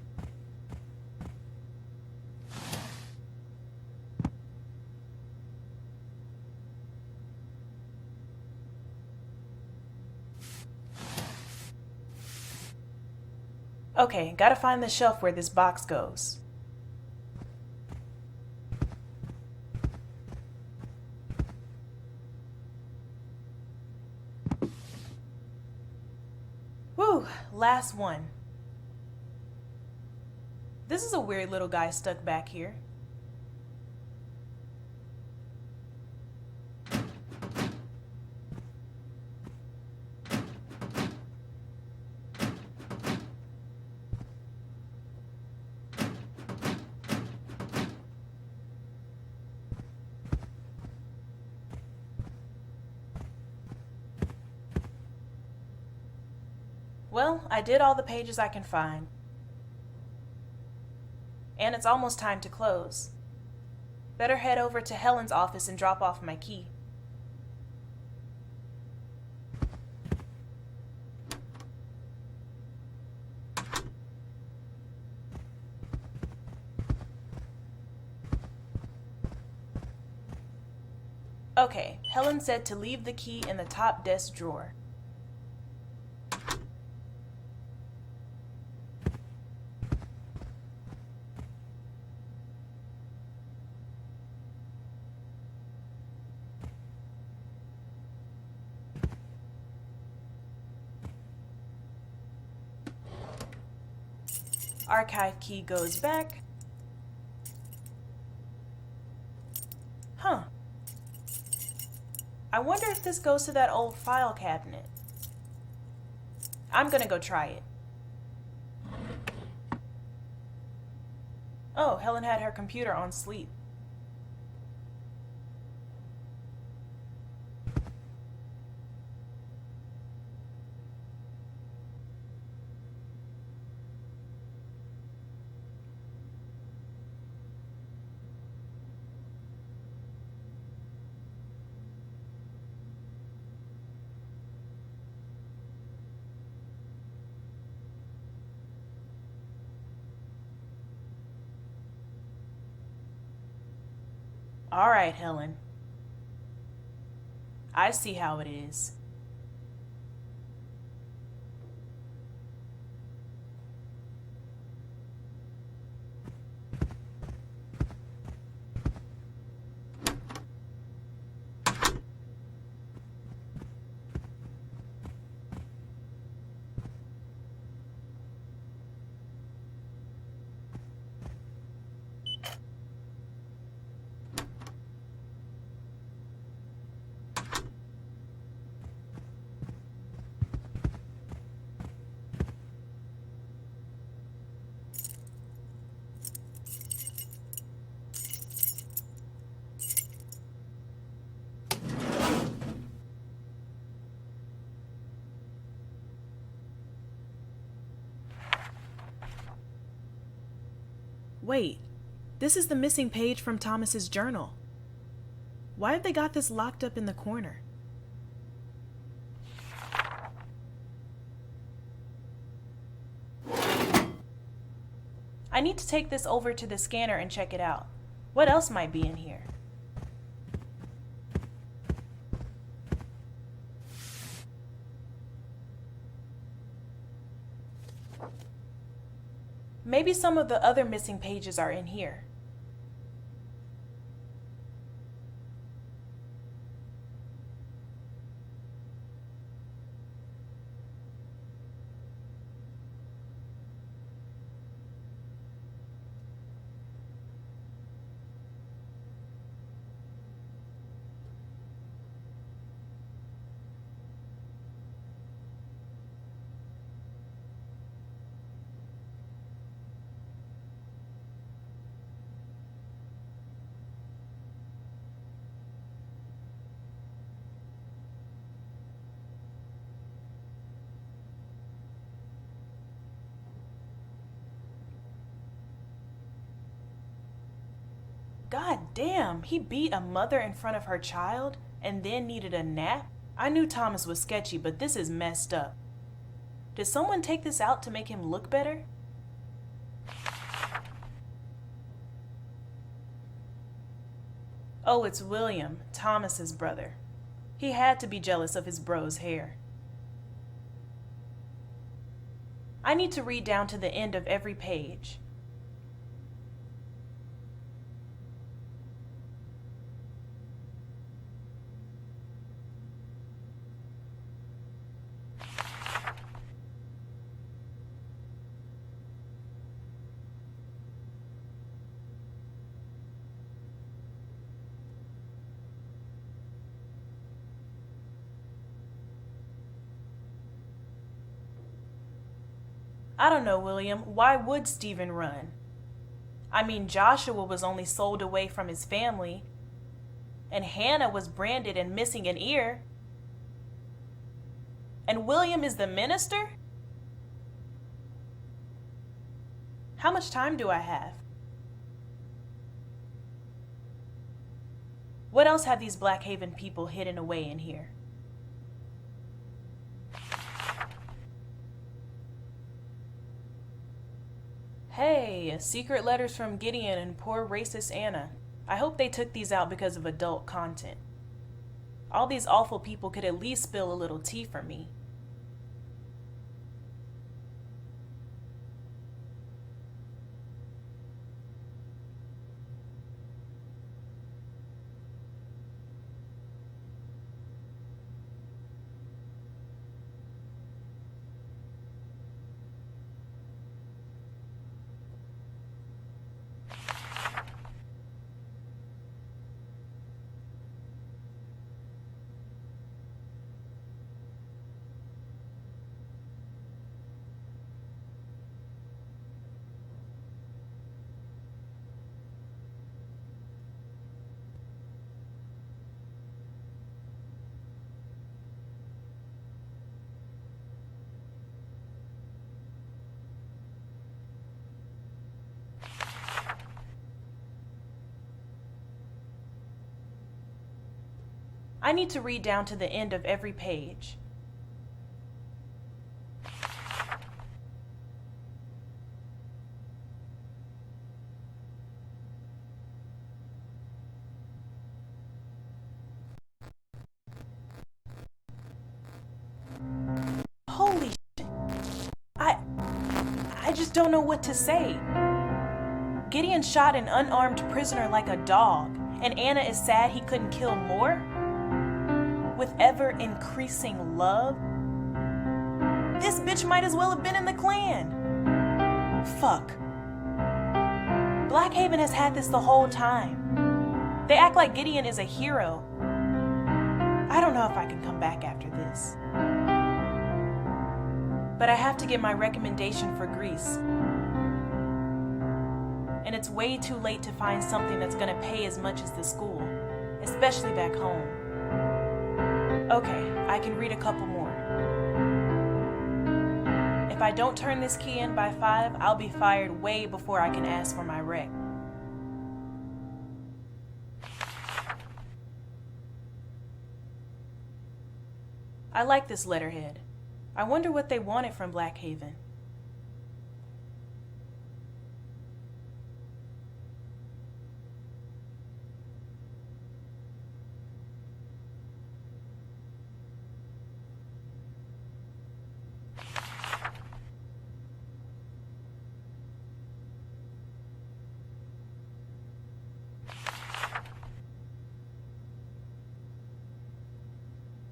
Okay, gotta find the shelf where this box goes. Whew, last one. This is a weird little guy stuck back here. Well, I did all the pages I can find. And it's almost time to close. Better head over to Helen's office and drop off my key. Okay, Helen said to leave the key in the top desk drawer. Archive key goes back. Huh. I wonder if this goes to that old file cabinet. I'm gonna go try it. Oh, Helen had her computer on sleep. All right, Helen. I see how it is. Wait, this is the missing page from Thomas's journal. Why have they got this locked up in the corner? I need to take this over to the scanner and check it out. What else might be in here? Maybe some of the other missing pages are in here. God damn, he beat a mother in front of her child and then needed a nap? I knew Thomas was sketchy, but this is messed up. Did someone take this out to make him look better? Oh, it's William, Thomas's brother. He had to be jealous of his bro's hair. I need to read down to the end of every page. I don't know, William. Why would Stephen run? I mean, Joshua was only sold away from his family, and Hannah was branded and missing an ear. And William is the minister? How much time do I have? What else have these Blackhaven people hidden away in here? Hey, secret letters from Gideon and poor racist Anna. I hope they took these out because of adult content. All these awful people could at least spill a little tea for me. I need to read down to the end of every page. just don't know what to say. Gideon shot an unarmed prisoner like a dog, and Anna is sad he couldn't kill more? With ever-increasing love? This bitch might as well have been in the Klan. Fuck. Blackhaven has had this the whole time. They act like Gideon is a hero. I don't know if I can come back after this. But I have to get my recommendation for Greece. And it's way too late to find something that's gonna pay as much as the school, especially back home. Okay, I can read a couple more. If I don't turn this key in by 5, I'll be fired way before I can ask for my rec. I like this letterhead. I wonder what they wanted from Blackhaven.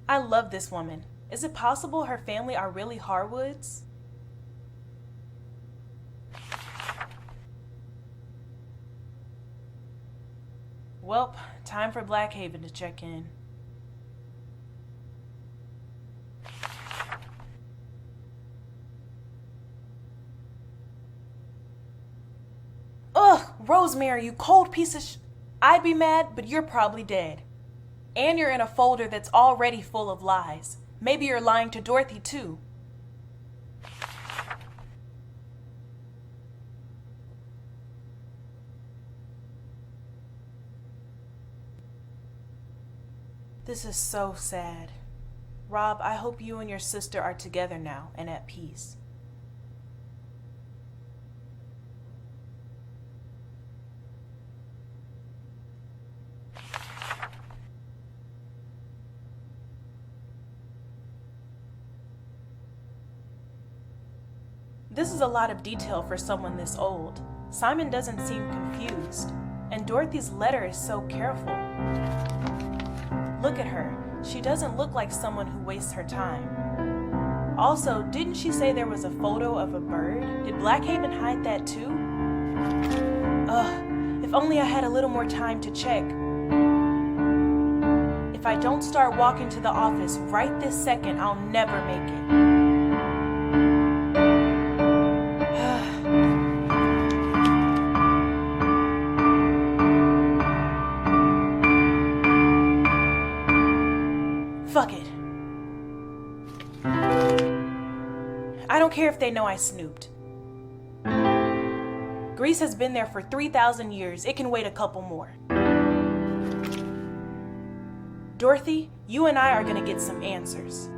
I love this woman. Is it possible her family are really Harwoods? Welp, time for Blackhaven to check in. Ugh, Rosemary, you cold piece of I'd be mad, but you're probably dead. And you're in a folder that's already full of lies. Maybe you're lying to Dorothy, too. This is so sad. Rob, I hope you and your sister are together now and at peace. This is a lot of detail for someone this old. Simon doesn't seem confused, and Dorothy's letter is so careful. Look at her. She doesn't look like someone who wastes her time. Also, didn't she say there was a photo of a bird? Did Blackhaven hide that too? Ugh, if only I had a little more time to check. If I don't start walking to the office right this second, I'll never make it. Fuck it. I don't care if they know I snooped. Greece has been there for 3,000 years. It can wait a couple more. Dorothy, you and I are gonna get some answers.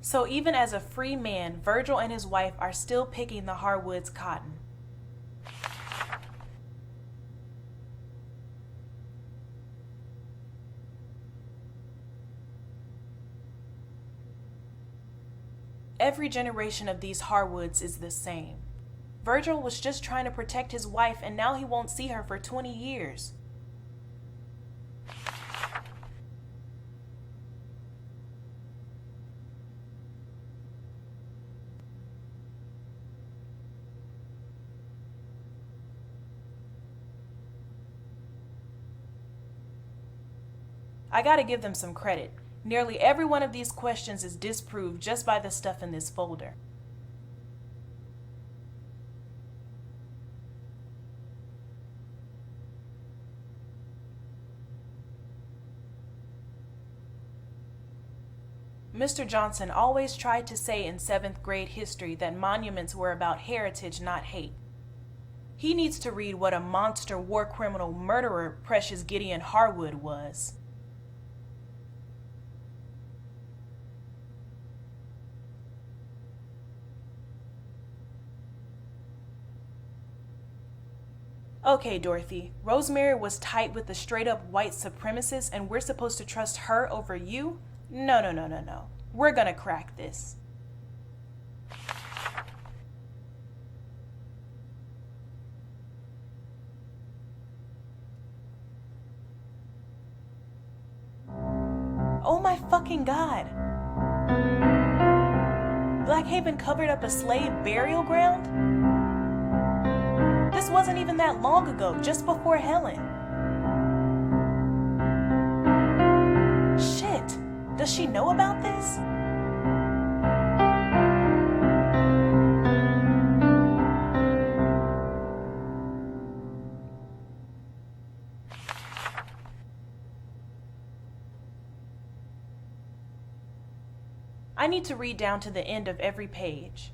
So even as a free man, Virgil and his wife are still picking the Harwoods' cotton. Every generation of these Harwoods is the same. Virgil was just trying to protect his wife, and now he won't see her for 20 years. I gotta give them some credit. Nearly every one of these questions is disproved just by the stuff in this folder. Mr. Johnson always tried to say in 7th grade history that monuments were about heritage, not hate. He needs to read what a monster war criminal murderer Precious Gideon Harwood was. Okay, Dorothy, Rosemary was tight with the straight-up white supremacist and we're supposed to trust her over you? No. We're gonna crack this. Oh my fucking God! Blackhaven covered up a slave burial ground? This wasn't even that long ago, just before Helen. Shit! Does she know about this? I need to read down to the end of every page.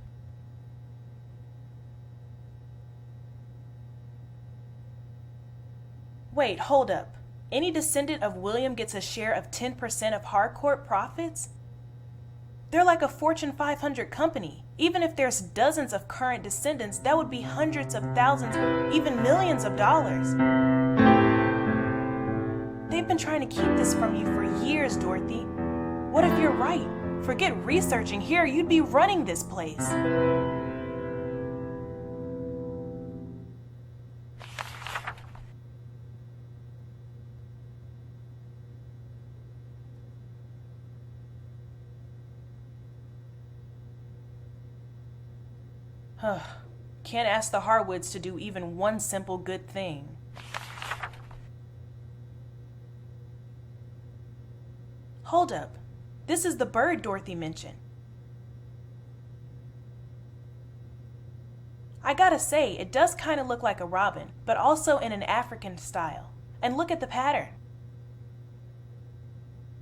Wait, hold up. Any descendant of William gets a share of 10% of Harcourt profits? They're like a Fortune 500 company. Even if there's dozens of current descendants, that would be hundreds of thousands, even millions of dollars. They've been trying to keep this from you for years, Dorothy. What if you're right? Forget researching here, you'd be running this place. Can't ask the Harwoods to do even one simple good thing. Hold up. This is the bird Dorothy mentioned. I gotta say, it does kind of look like a robin, but also in an African style. And look at the pattern.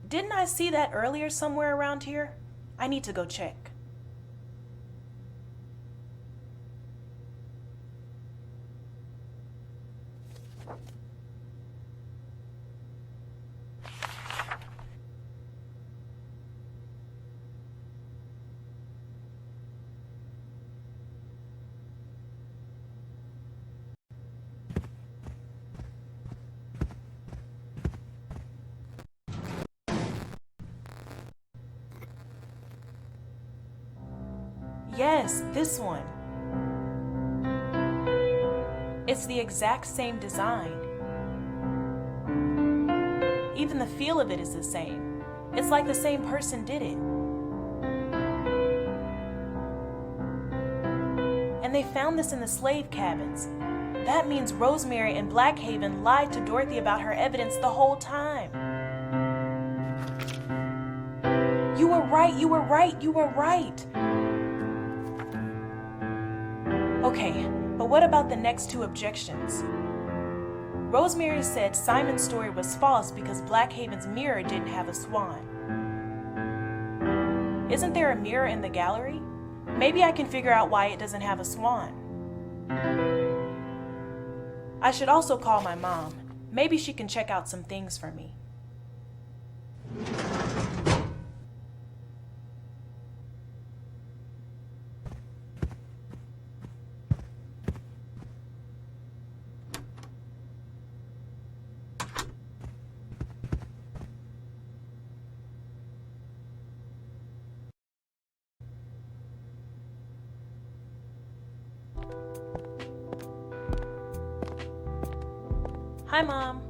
Didn't I see that earlier somewhere around here? I need to go check. Yes, this one. It's the exact same design. Even the feel of it is the same. It's like the same person did it. And they found this in the slave cabins. That means Rosemary and Blackhaven lied to Dorothy about her evidence the whole time. You were right, you were right, you were right. Okay, but what about the next two objections? Rosemary said Simon's story was false because Blackhaven's mirror didn't have a swan. Isn't there a mirror in the gallery? Maybe I can figure out why it doesn't have a swan. I should also call my mom. Maybe she can check out some things for me. Hi, Mom.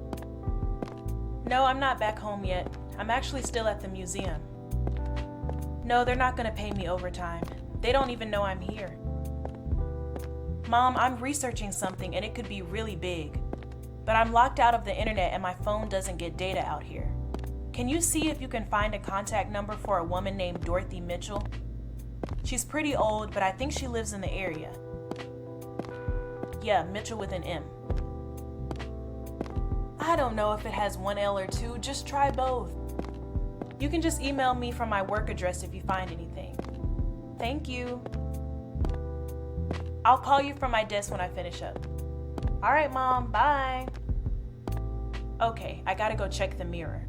No, I'm not back home yet. I'm actually still at the museum. No, they're not gonna pay me overtime. They don't even know I'm here. Mom, I'm researching something and it could be really big. But I'm locked out of the internet and my phone doesn't get data out here. Can you see if you can find a contact number for a woman named Dorothy Mitchell? She's pretty old, but I think she lives in the area. Yeah, Mitchell with an M. I don't know if it has one L or two, just try both. You can just email me from my work address if you find anything. Thank you. I'll call you from my desk when I finish up. All right, Mom, bye. Okay, I gotta go check the mirror.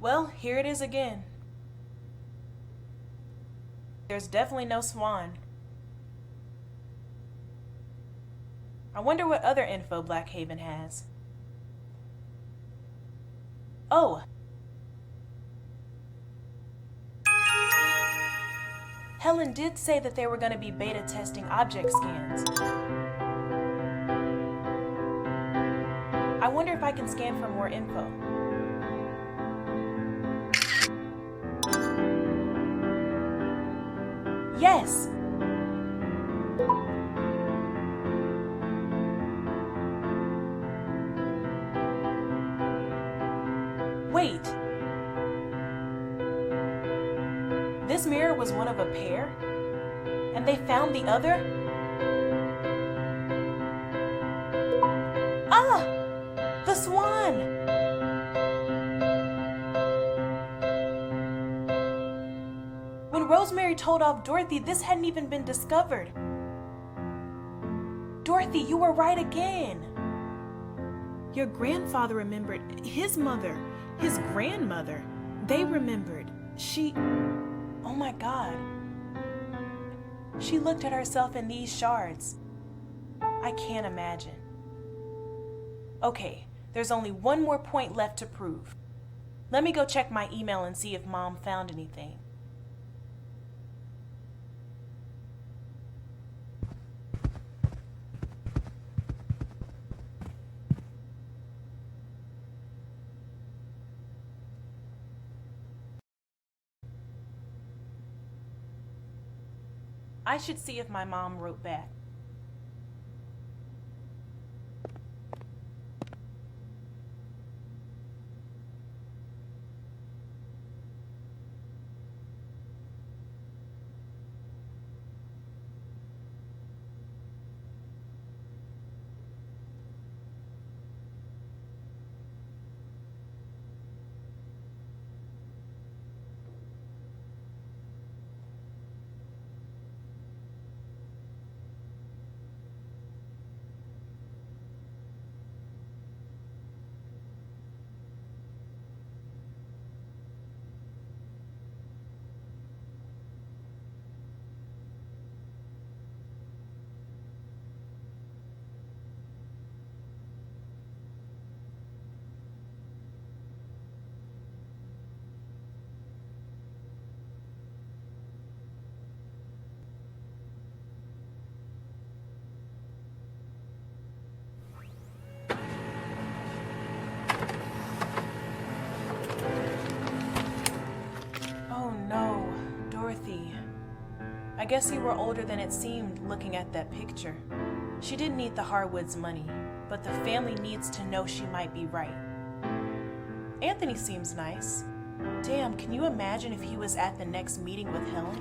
Well, here it is again. There's definitely no swan. I wonder what other info Blackhaven has. Oh! Helen did say that they were going to be beta testing object scans. I wonder if I can scan for more info. Yes! Wait! This mirror was one of a pair? And they found the other? Ah! The swan! When Rosemary told off Dorothy, this hadn't even been discovered. Dorothy, you were right again. Your grandfather remembered. His mother, his grandmother, they remembered. Oh my God. She looked at herself in these shards. I can't imagine. Okay, there's only one more point left to prove. Let me go check my email and see if Mom found anything. I should see if my mom wrote back. I guess you were older than it seemed looking at that picture. She didn't need the Harwoods' money, but the family needs to know she might be right. Anthony seems nice. Damn, can you imagine if he was at the next meeting with Helen?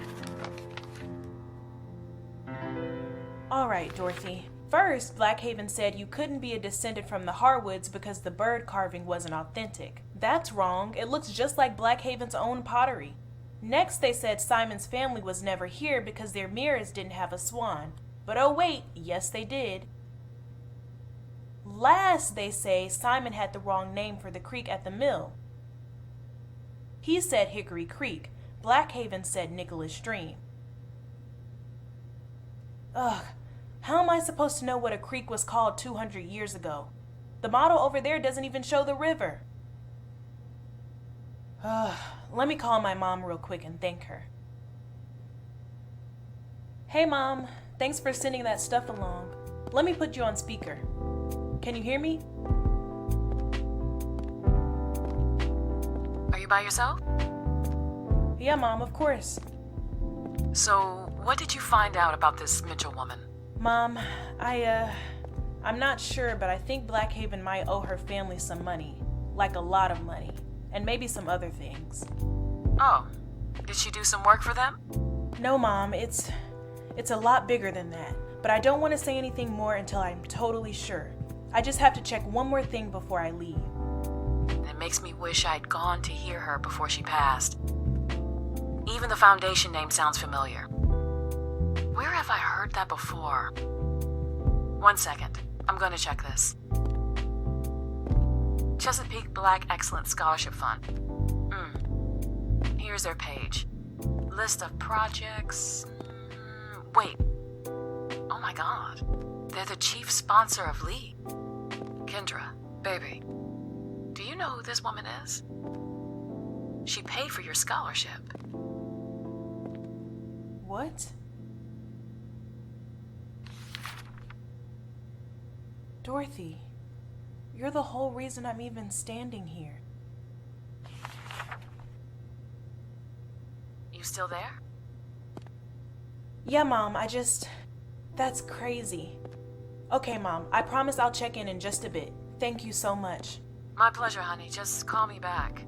Alright, Dorothy. First, Blackhaven said you couldn't be a descendant from the Harwoods because the bird carving wasn't authentic. That's wrong. It looks just like Blackhaven's own pottery. Next, they said Simon's family was never here because their mirrors didn't have a swan. But oh wait, yes they did. Last, they say Simon had the wrong name for the creek at the mill. He said Hickory Creek. Blackhaven said Nicholas Stream. Ugh, how am I supposed to know what a creek was called 200 years ago? The model over there doesn't even show the river. Let me call my mom real quick and thank her. Hey Mom, thanks for sending that stuff along. Let me put you on speaker. Can you hear me? Are you by yourself? Yeah, Mom, of course. So, what did you find out about this Mitchell woman? Mom, I'm not sure, but I think Blackhaven might owe her family some money. Like a lot of money. And maybe some other things. Oh, did she do some work for them? No, Mom, it's a lot bigger than that. But I don't want to say anything more until I'm totally sure. I just have to check one more thing before I leave. It makes me wish I'd gone to hear her before she passed. Even the foundation name sounds familiar. Where have I heard that before? 1 second. I'm going to check this. Chesapeake Black Excellence Scholarship Fund. Here's their page. List of projects. Wait. Oh my god. They're the chief sponsor of Lee. Kendra, baby, do you know who this woman is? She paid for your scholarship. What? Dorothy, you're the whole reason I'm even standing here. You still there? Yeah, Mom, that's crazy. Okay, Mom, I promise I'll check in just a bit. Thank you so much. My pleasure, honey. Just call me back.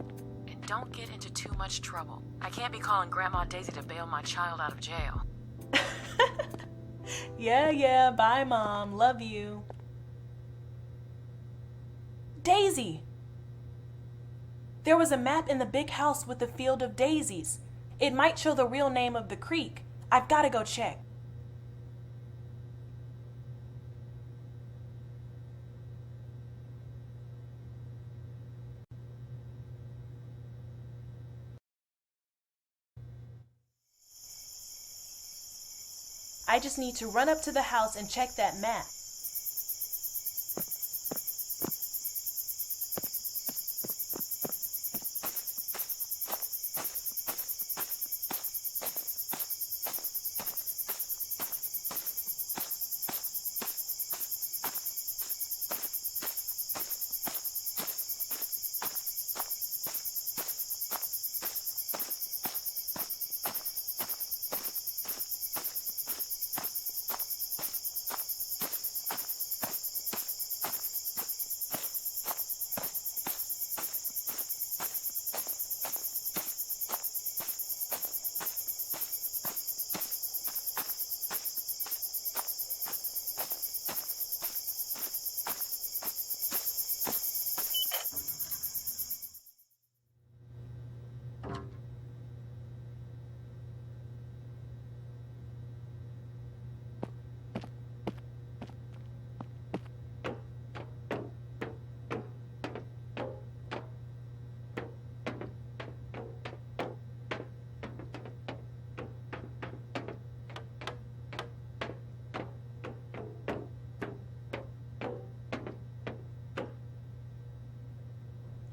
And don't get into too much trouble. I can't be calling Grandma Daisy to bail my child out of jail. Yeah, bye, Mom. Love you. Daisy! There was a map in the big house with the field of daisies. It might show the real name of the creek. I've got to go check. I just need to run up to the house and check that map.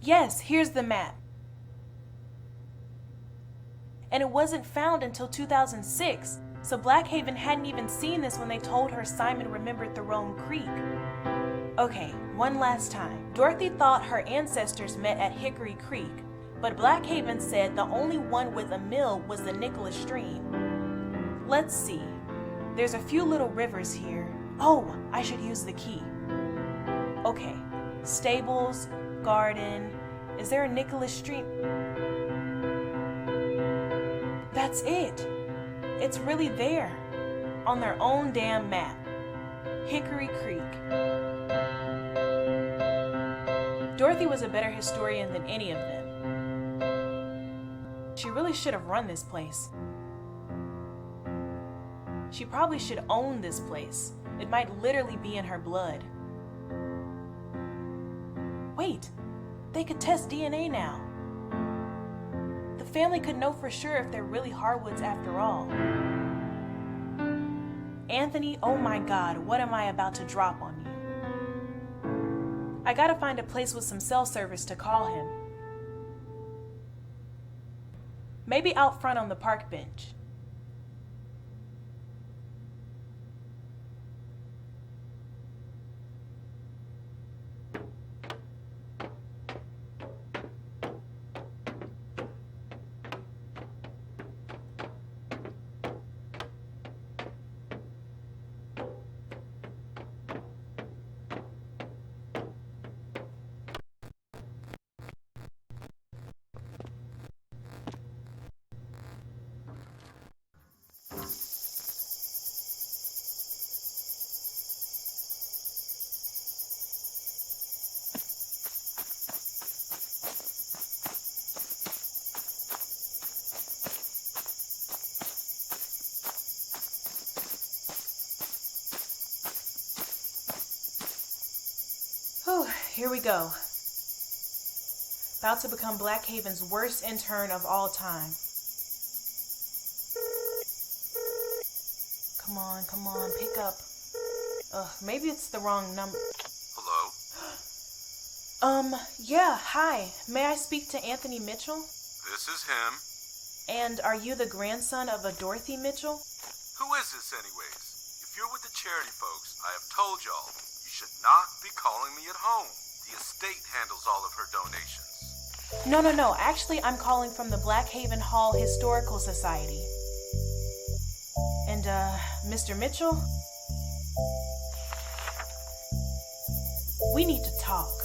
Yes, here's the map. And it wasn't found until 2006, so Blackhaven hadn't even seen this when they told her Simon remembered the Rome Creek. Okay, one last time. Dorothy thought her ancestors met at Hickory Creek, but Blackhaven said the only one with a mill was the Nicholas Stream. Let's see. There's a few little rivers here. Oh, I should use the key. Okay, stables, garden. Is there a Nicholas Stream? That's it. It's really there. On their own damn map. Hickory Creek. Dorothy was a better historian than any of them. She really should have run this place. She probably should own this place. It might literally be in her blood. Wait, they could test DNA now. The family could know for sure if they're really Harwoods after all. Anthony, oh my God, what am I about to drop on you? I gotta find a place with some cell service to call him. Maybe out front on the park bench. here we go. About to become Blackhaven's worst intern of all time. Come on, pick up. Maybe it's the wrong number. Hello? Yeah, hi. May I speak to Anthony Mitchell? This is him. And are you the grandson of a Dorothy Mitchell? Who is this anyways? If you're with the charity folks, I have told y'all, you should not be calling me at home. The estate handles all of her donations. No. Actually, I'm calling from the Blackhaven Hall Historical Society. And, Mr. Mitchell? We need to talk.